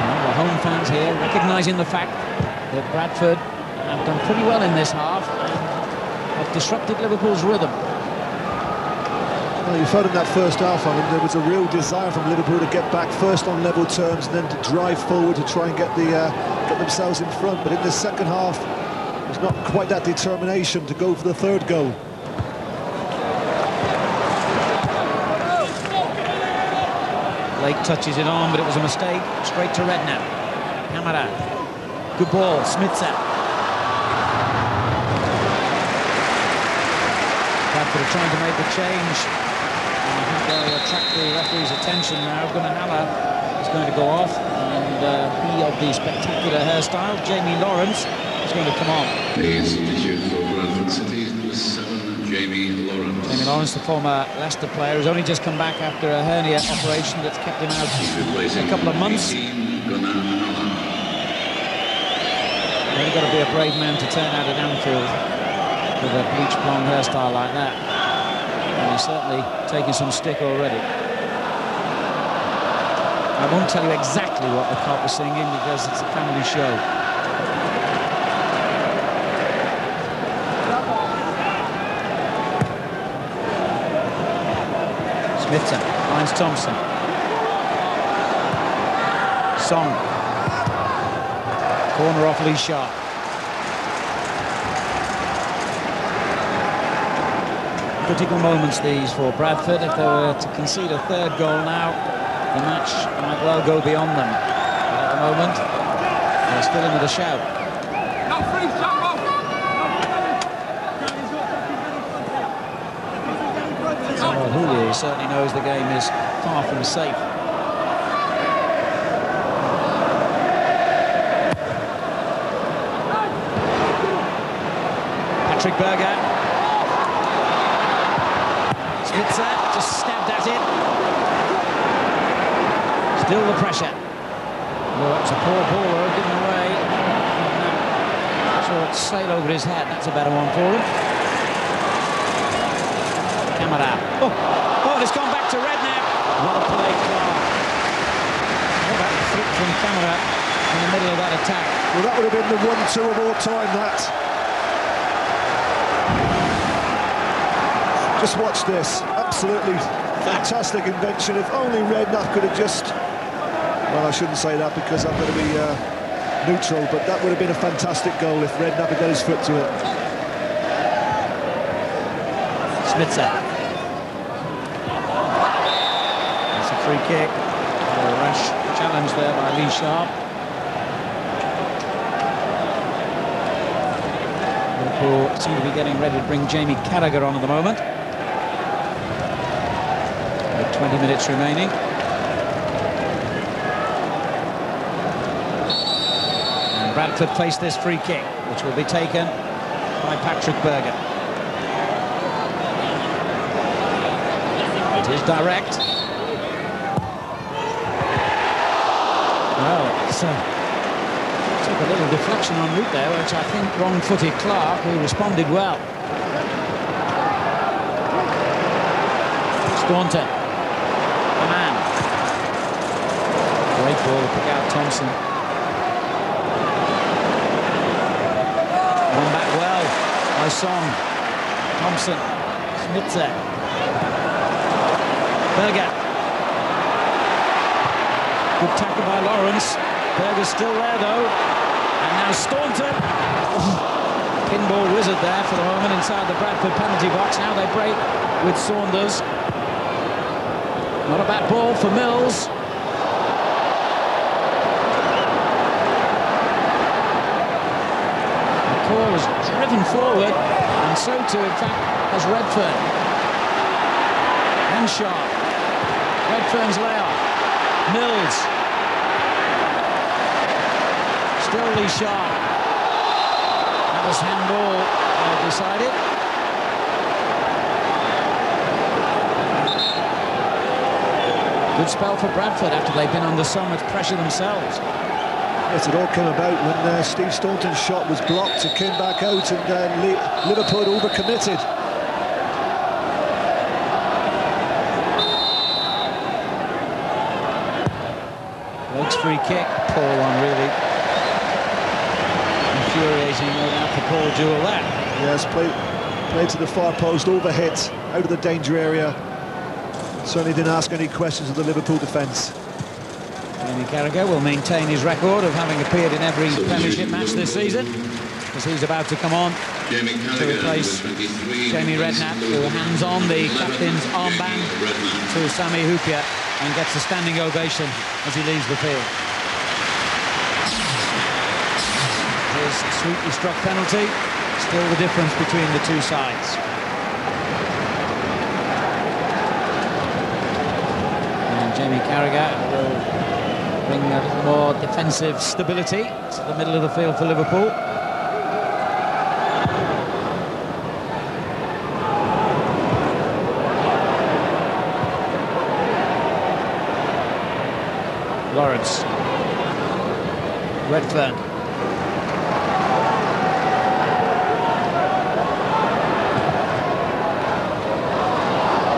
Well, the home fans here recognising the fact that Bradford have done pretty well in this half and have disrupted Liverpool's rhythm. Well, you felt in that first half, I mean, there was a real desire from Liverpool to get back first on level terms and then to drive forward to try and get themselves in front. But in the second half, there's not quite that determination to go for the third goal. Blake touches it on, but it was a mistake. Straight to Redknapp. Kamara. Good ball. Smitsa. Bradford are trying to make the change. And I think they'll attract the referee's attention now. Gunnar is going to go off, and he of the spectacular hairstyle, Jamie Lawrence, is going to come on. The substitute for Bradford City, number 7, Jamie Lawrence. Jamie Lawrence, the former Leicester player, has only just come back after a hernia operation that's kept him out a couple of months. You've got to be a brave man to turn out at Anfield with a bleach blonde hairstyle like that. And he's certainly taking some stick already. I won't tell you exactly what the cop is singing because it's a family show. Smithson finds Thompson. Song. Corner off Lee Sharp. Critical moments these for Bradford. If they were to concede a third goal now, the match might well go beyond them. But at the moment, they're still in with a shout. Oh, Houllier certainly knows the game is far from safe. Patrick Berger. Spitzer just stabbed at it. Still the pressure. Oh, that was a poor baller, given away. Saw it sail over his head. That's a better one for him. Camara. Oh, it's gone back to Redknapp. What a play, Clark. What about the flick from Camara in the middle of that attack? Well, that would have been the 1-2 of all time, that. Just watch this. Absolutely fantastic invention. If only Redknapp could have just... Well, I shouldn't say that because I'm going to be neutral, but that would have been a fantastic goal if Redknapp had got his foot to it. Spitzer. That's a free kick. A rash challenge there by Lee Sharp. Liverpool seem to be getting ready to bring Jamie Carragher on at the moment. 20 minutes remaining. And Bradford face this free kick, which will be taken by Patrick Berger. It is direct. Well, took a little deflection en route there, which I think wrong-footed Clark, who responded well. Staunton. Great ball to pick out Thompson. One back well by Song. Thompson. Schmitzer. Berger. Good tackle by Lawrence. Berger's still there though. And now Staunton. Pinball wizard there for the moment inside the Bradford penalty box. Now they break with Saunders. Not a bad ball for Mills. Ball is driven forward, and so too, in fact, has Redfern. And Sharp. Redfern's layoff. Mills. Still Lee Sharp. That was handball, decided. Good spell for Bradford after they've been under so much pressure themselves. Yes, it all came about when Steve Staunton's shot was blocked. It came back out and Liverpool overcommitted. Luke's free kick, poor one really. Infuriating, no doubt, for Paul Jewell there. Yes, played to the far post, overhit, out of the danger area. Certainly didn't ask any questions of the Liverpool defence. Jamie Carragher will maintain his record of having appeared in every Premiership match this season, as he's about to come on to replace Jamie Redknapp, who hands on the captain's armband to Sami Hyypiä and gets a standing ovation as he leaves the field. His sweetly struck penalty, still the difference between the two sides. Jamie Carragher will bring a little more defensive stability to the middle of the field for Liverpool. Lawrence. Redfern.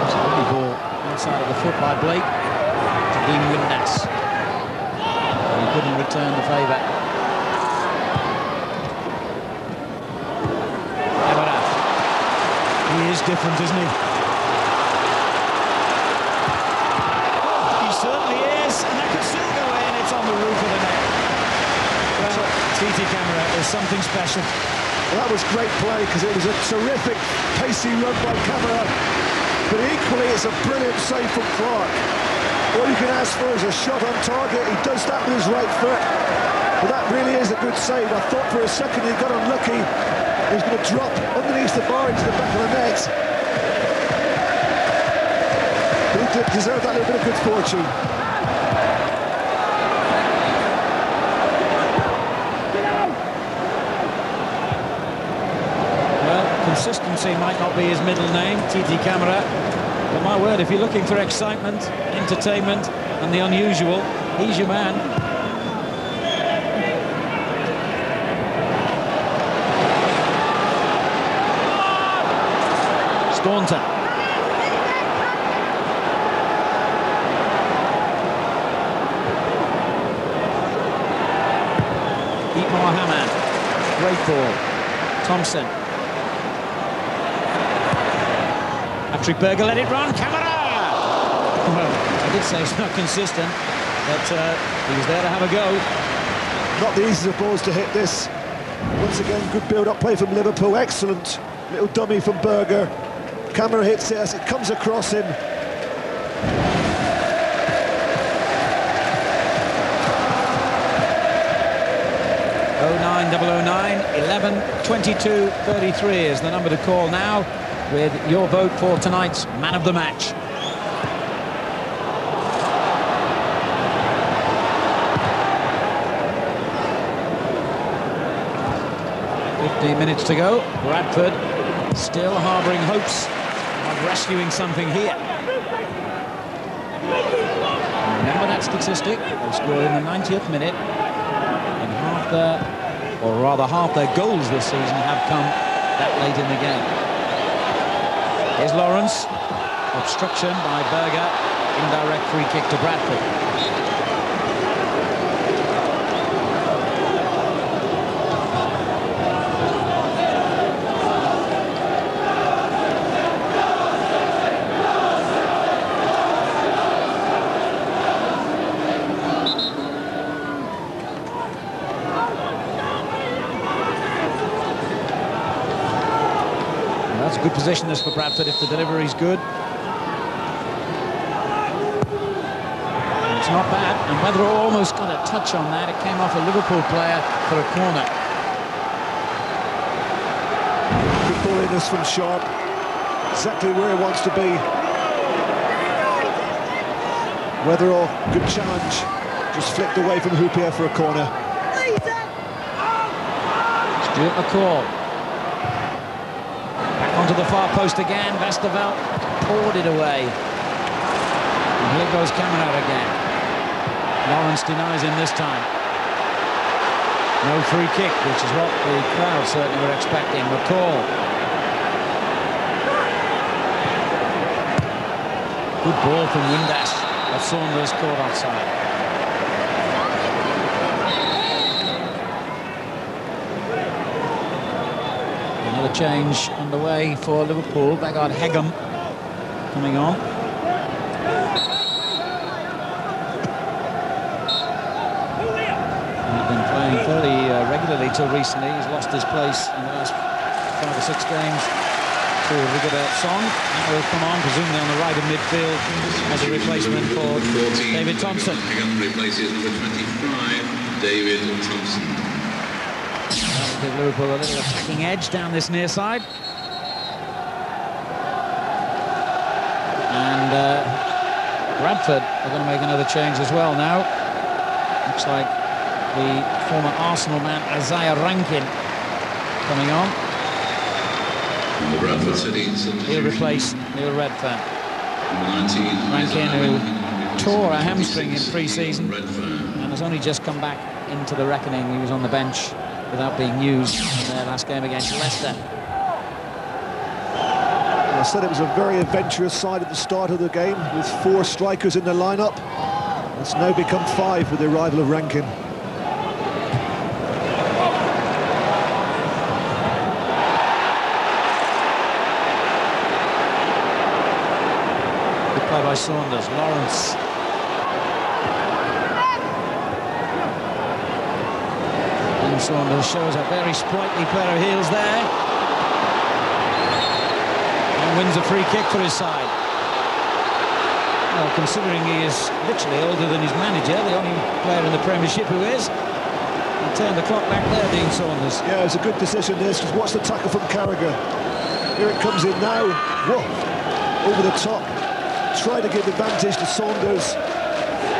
It's a lovely ball outside of the foot by Blake to Dean Windass. He couldn't return the favour. Evera. He is different, isn't he? Camera is something special. Well, that was great play because it was a terrific pacey run by Camera, but equally it's a brilliant save from Clark. All you can ask for is a shot on target. He does that with his right foot, but that really is a good save. I thought for a second he got unlucky. He was going to drop underneath the bar into the back of the net, but he did deserve that little bit of good fortune. Consistency might not be his middle name, Titi Camera, but my word, if you're looking for excitement, entertainment and the unusual, he's your man. Staunton. Dietmar Hamann. Great ball. Thompson. Patrick Berger let it run. Camera! Well, I did say it's not consistent, but he was there to have a go. Not the easiest of balls to hit this. Once again, good build-up play from Liverpool. Excellent little dummy from Berger. Camera hits it as it comes across him. .09009 11-22-33 is the number to call now, with your vote for tonight's man of the match. Minutes to go. Bradford still harbouring hopes of rescuing something here. Remember that statistic. They scored in the 90th minute, and half their goals this season have come that late in the game. Here's Lawrence. Obstruction by Berger. Indirect free kick to Bradford. Good position this for Bradford if the delivery's good. And it's not bad, and Weatherall almost got a touch on that. It came off a Liverpool player for a corner. Good ball in this from Sharp. Exactly where he wants to be. Weatherall, good challenge. Just flicked away from Hoopier for a corner. Stuart McCall. Onto the far post again. Westerveld poured it away. And here goes Kamara again. Lawrence denies him this time. No free kick, which is what the crowd certainly were expecting. McCall. Good ball from Windass. But Saunders caught offside. Another change underway for Liverpool. Begard Hegum coming on. He's been playing fairly regularly till recently. He's lost his place in the last 5 or 6 games to Rigobert Song. That will come on, presumably on the right of midfield, as a replacement for David Thompson. Hegum replaces number 25, David Thompson. Give Liverpool a little attacking edge down this near side. And Bradford are going to make another change as well now. Looks like the former Arsenal man Isaiah Rankin coming on. The Bradford City. He'll replace Neil Redfern. Rankin, who tore a hamstring in pre-season and has only just come back into the reckoning. He was on the bench without being used in their last game against Leicester. I said it was a very adventurous side at the start of the game with 4 strikers in the lineup. It's now become 5 with the arrival of Rankin. Good play by Saunders. Lawrence. And Saunders shows a very sprightly pair of heels there. Wins a free kick for his side. Well, considering he is literally older than his manager, the only player in the Premiership who is, he turned the clock back there, Dean Saunders. Yeah, it's a good decision this, because watch the tackle from Carragher. Here it comes in now. Whoa, over the top. Try to give advantage to Saunders.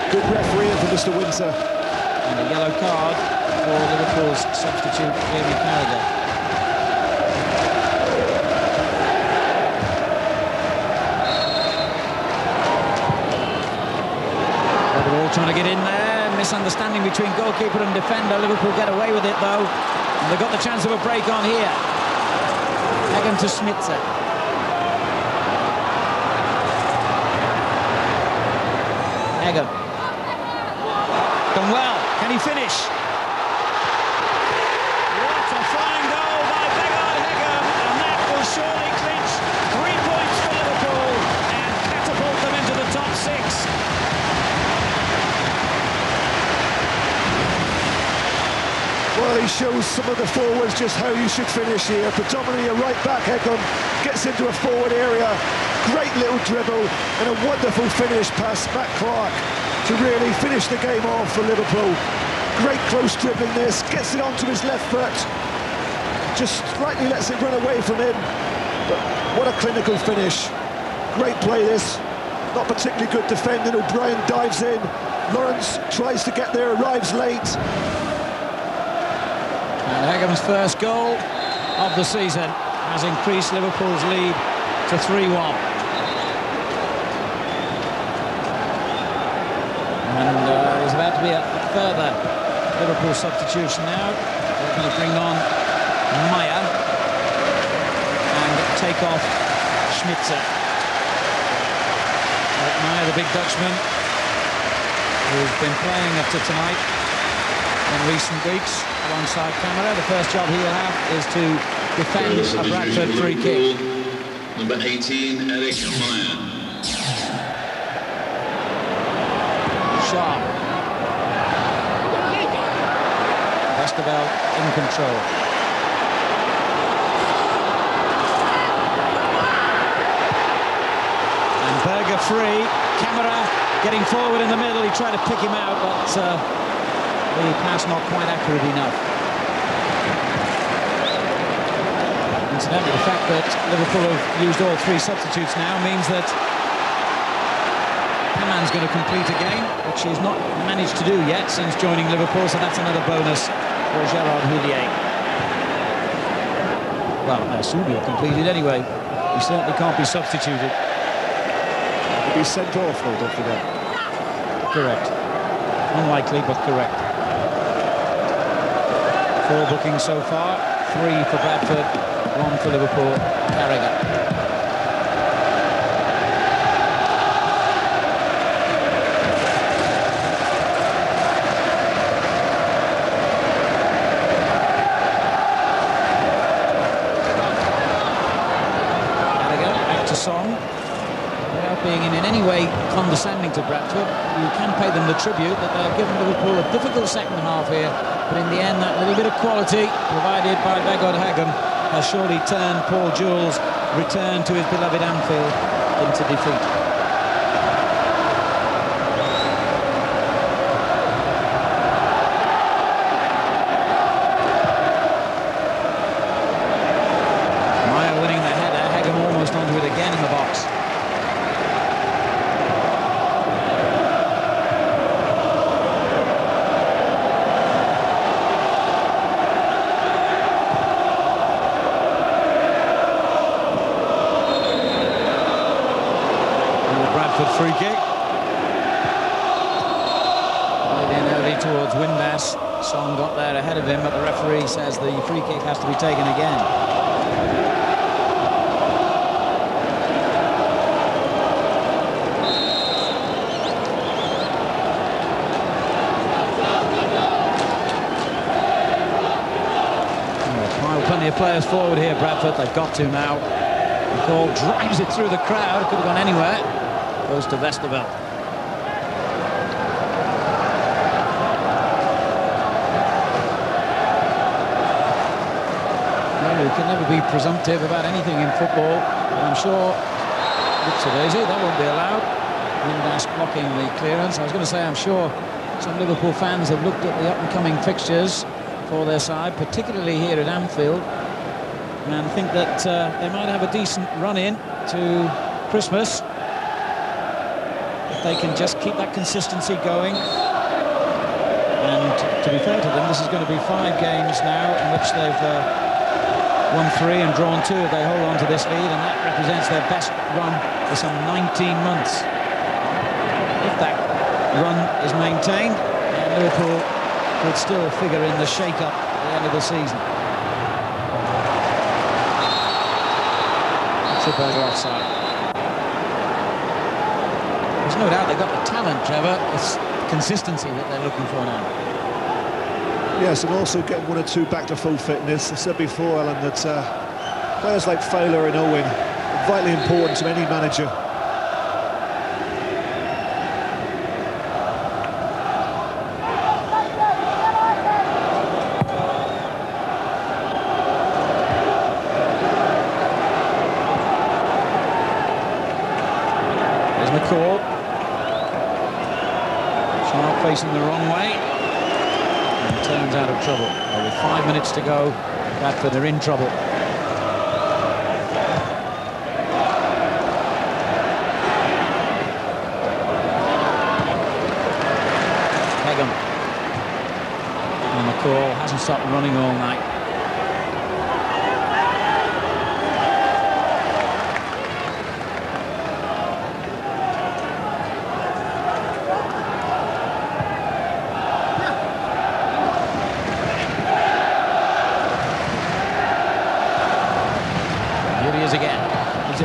Good refereeing for Mr. Winter. And a yellow card for Liverpool's substitute, Jamie Carragher. Trying to get in there, misunderstanding between goalkeeper and defender. Liverpool get away with it though, and they've got the chance of a break on here. Hagen to Schmitzer. Hagen. Done well. Can he finish? What a fine goal by Bradford Hagen, and that will surely clinch 3 points for Liverpool and catapult them into the top 6. Well, he shows some of the forwards just how you should finish here. Predominantly a right-back, Hegum gets into a forward area. Great little dribble and a wonderful finish past Matt Clark to really finish the game off for Liverpool. Great close dribbling this, gets it onto his left foot. Just slightly lets it run away from him. But what a clinical finish. Great play this. Not particularly good defending. O'Brien dives in. Lawrence tries to get there, arrives late. And Hagem's first goal of the season has increased Liverpool's lead to 3-1. And there's about to be a further Liverpool substitution now. They're going to bring on Meyer and take off Schmitzer. Meyer, the big Dutchman, who's been playing up to tonight in recent weeks alongside Camera. The first job he'll have is to defend a Bradford free kick. Number 18, Eric Meyer. Sharp. Westerveld in control. And Berger free. Camera getting forward in the middle. He tried to pick him out, but the pass not quite accurate enough. Incidentally, the fact that Liverpool have used all 3 substitutes now means that Haman's going to complete a game, which he's not managed to do yet since joining Liverpool, so that's another bonus for Gerard Houllier. Well, Subi completed anyway. He certainly can't be substituted. He'll be sent off, though, don't forget. Correct. Unlikely, but correct. 4 bookings so far, 3 for Bradford, 1 for Liverpool. Carragher. Carragher, back to Song. Without being in any way condescending to Bradford, you can pay them the tribute that they've given Liverpool a difficult second half here. But in the end, that little bit of quality provided by Bradford Hagen has surely turned Paul Jewell's return to his beloved Anfield into defeat. Meyer winning the header, Hagen almost onto it again in the box. Bradford free kick. Played in early towards Windass. Song got there ahead of him, but the referee says the free kick has to be taken again. Plenty of players forward here, Bradford. They've got to now. McCall drives it through the crowd. Could have gone anywhere. Goes to Westerveld. Well, you can never be presumptive about anything in football. But I'm sure, looks a daisy, that won't be allowed. Windass blocking the clearance. I was going to say, I'm sure some Liverpool fans have looked at the up-and-coming fixtures for their side, particularly here at Anfield, and think that they might have a decent run-in to Christmas if they can just keep that consistency going. And to be fair to them, this is going to be 5 games now in which they've won 3 and drawn 2 if they hold on to this lead, and that represents their best run for some 19 months. If that run is maintained, Liverpool could still figure in the shake-up at the end of the season. Schipperger offside. There's no doubt they've got the talent, Trevor. It's consistency that they're looking for now. Yes, and also getting 1 or 2 back to full fitness. I said before, Alan, that players like Fowler and Owen are vitally important to any manager. Facing the wrong way and turns out of trouble. Well, with 5 minutes to go, Bradford are in trouble. Pegum. And McCall hasn't stopped running all night.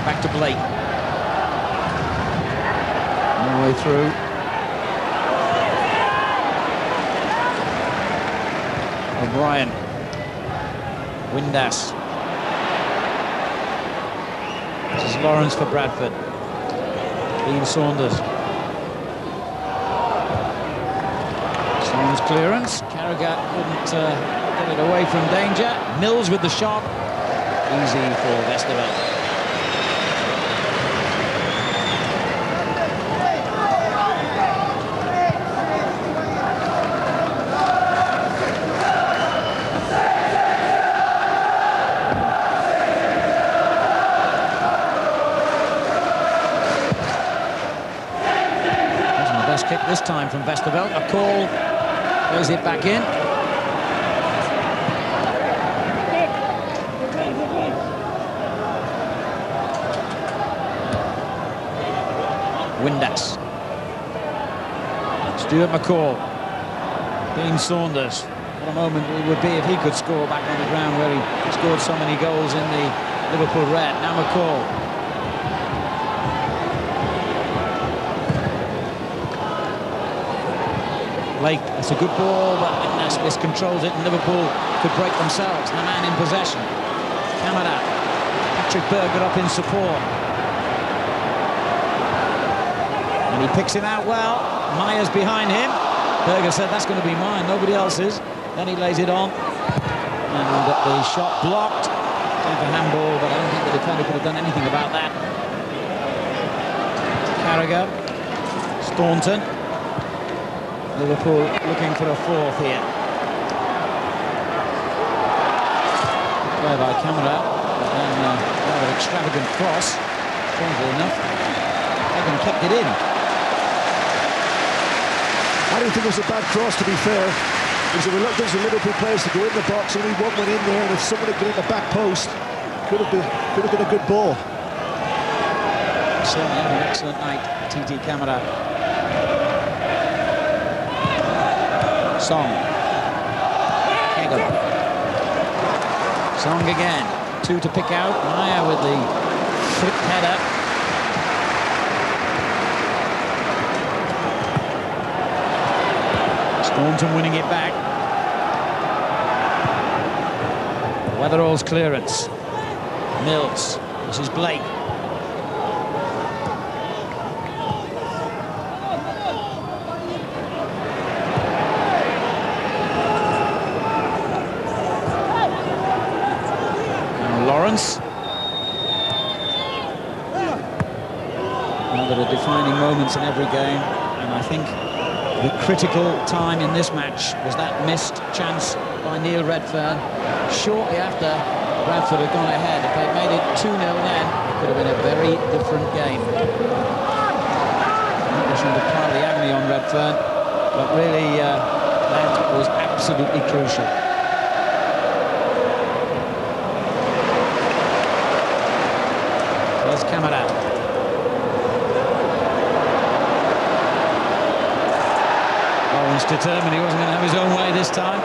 Back to Blake. All the way through. O'Brien. Windass. This is Lawrence for Bradford. Dean Saunders. Saunders clearance. Carragher couldn't get it away from danger. Mills with the shot. Easy for Westerveld. Kick this time from Westerveld. A call, plays it back in. Windass. Stuart McCall. Dean Saunders. What a moment it would be if he could score back on the ground where he scored so many goals in the Liverpool red. Now McCall. Blake, that's a good ball, but Windass miscontrols it, and Liverpool could break themselves. Hamann in possession. Kamada. Patrick Berger up in support. And he picks him out well. Myers behind him. Berger said, that's going to be mine, nobody else's. Then he lays it on. And the shot blocked. Time for handball, but I don't think the defender could have done anything about that. Carragher. Staunton. Liverpool looking for a 4th here. Play by Kamada, but then rather extravagant cross, strangely enough. Hagan kept it in. I don't think it was a bad cross, to be fair. There's a reluctance of Liverpool players to go in the box. Only one went in there, and if someone had got in the back post, could have been a good ball. certainly had an excellent night, TT Camara. Song. Hegel. Song again. 2 to pick out. Maya with the flick header. Staunton winning it back. Weatherall's clearance. Mills. This is Blake. Lawrence. There are defining moments in every game, and I think the critical time in this match was that missed chance by Neil Redfern shortly after Bradford had gone ahead. If they'd made it 2-0 then, it could have been a very different game. I'm not wishing to pile the agony on Redfern, but really that was absolutely crucial. There's Camara. Lawrence determined he wasn't going to have his own way this time.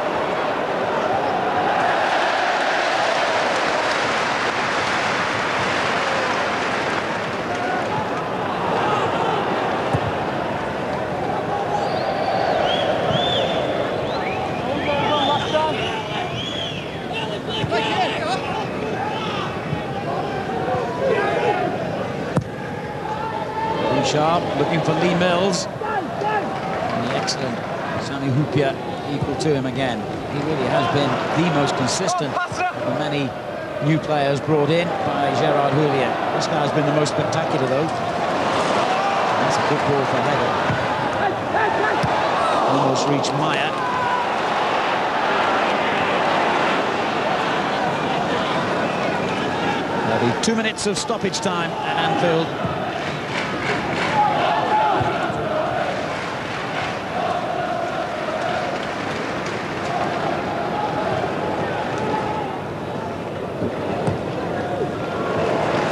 Sharp looking for Lee Mills. And the excellent Sammy Hoopier equal to him again. He really has been the most consistent of the many new players brought in by Gerard Houllier. This guy's been the most spectacular though. That's a good ball for Hegel. Almost reached Meyer. There'll be 2 minutes of stoppage time at Anfield.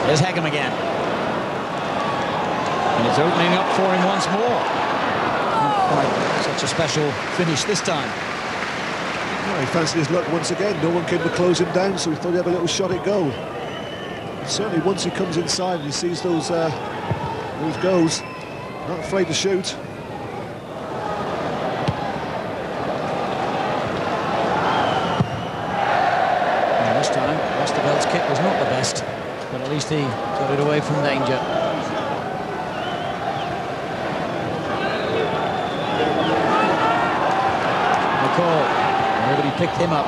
There's Hegem again. And it's opening up for him once more. Not quite such a special finish this time. Well, he fancied his luck once again. No one came to close him down, so he thought he'd have a little shot at goal. Certainly once he comes inside and he sees those goals, not afraid to shoot. And this time, Westerveld's kick was not the best. But at least he got it away from danger. McCall, nobody picked him up.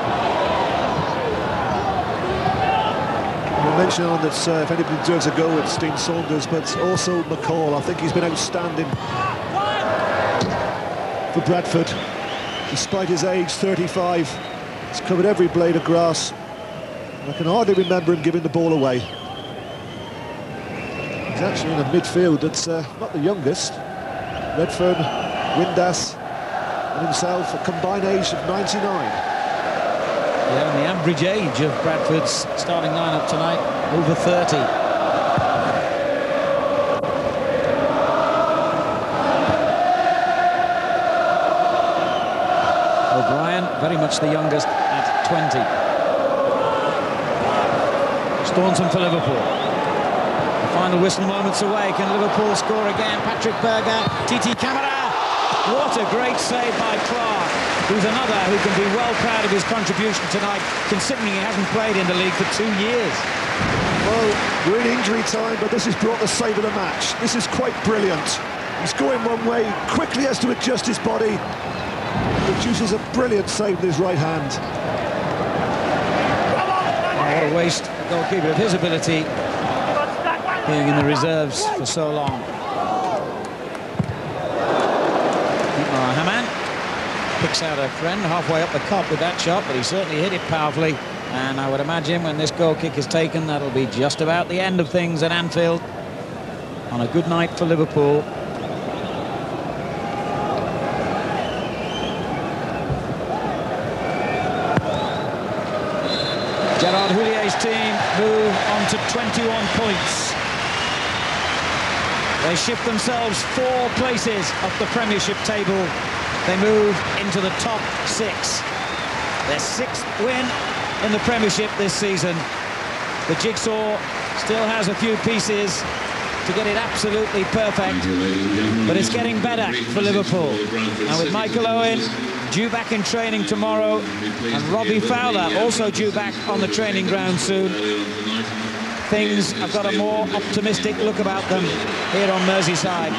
We'll mention on that if anybody deserves a go, it's Dean Saunders, but also McCall. I think he's been outstanding for Bradford. Despite his age, 35, he's covered every blade of grass. I can hardly remember him giving the ball away. He's actually in a midfield that's not the youngest. Redfern, Windass and himself, a combined age of 99. Yeah, and the average age of Bradford's starting lineup tonight, over 30. O'Brien, very much the youngest at 20. Staunton for Liverpool. The final whistle moments away. Can Liverpool score again? Patrick Berger, TT Camara. What a great save by Clark, who's another who can be well proud of his contribution tonight, considering he hasn't played in the league for 2 years. Well, we're in injury time, but this has brought the save of the match. This is quite brilliant. He's going one way, quickly has to adjust his body. Produces a brilliant save with his right hand. What a waste, the goalkeeper, of his ability, being in the reserves for so long. Haman picks out a friend halfway up the cup with that shot, but he certainly hit it powerfully. And I would imagine when this goal kick is taken, that'll be just about the end of things at Anfield on a good night for Liverpool. Gerard Houlier's team move on to 21 points. They shift themselves 4 places up the Premiership table. They move into the top 6. Their 6th win in the Premiership this season. The jigsaw still has a few pieces to get it absolutely perfect, but it's getting better for Liverpool. And with Michael Owen due back in training tomorrow, and Robbie Fowler also due back on the training ground soon, things have got a more optimistic look about them here on Merseyside.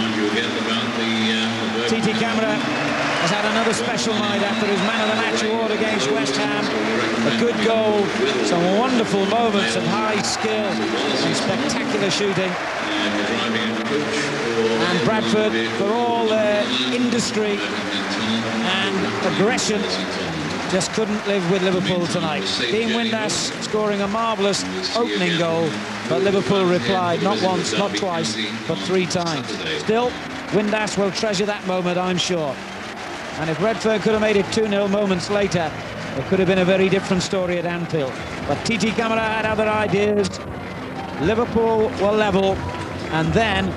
TT Camara has had another special night after his man of the match award against West Ham. A good goal, some wonderful moments of high skill and spectacular shooting. And Bradford, for all their industry and aggression, just couldn't live with Liverpool tonight. Dean Windass scoring a marvellous opening goal, but Liverpool replied not once, not twice, but 3 times. Still, Windass will treasure that moment, I'm sure. And if Redfern could have made it 2-0 moments later, it could have been a very different story at Anfield. But TT Camara had other ideas. Liverpool were level, and then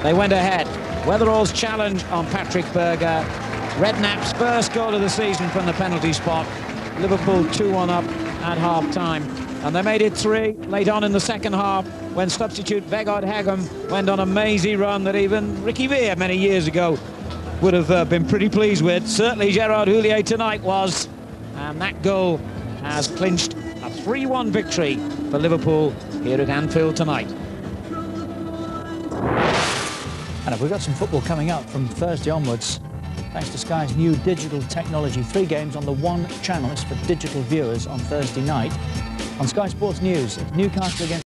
they went ahead. Weatherall's challenge on Patrick Berger. Redknapp's first goal of the season from the penalty spot. Liverpool 2-1 up at half-time. And they made it 3 late on in the second half when substitute Vegard Hegem went on a mazy run that even Ricky Villa many years ago would have been pretty pleased with. Certainly Gerard Houllier tonight was. And that goal has clinched a 3-1 victory for Liverpool here at Anfield tonight. And we've got some football coming up from Thursday onwards, thanks to Sky's new digital technology. 3 games on the one channel. It's for digital viewers on Thursday night. On Sky Sports News, it's Newcastle against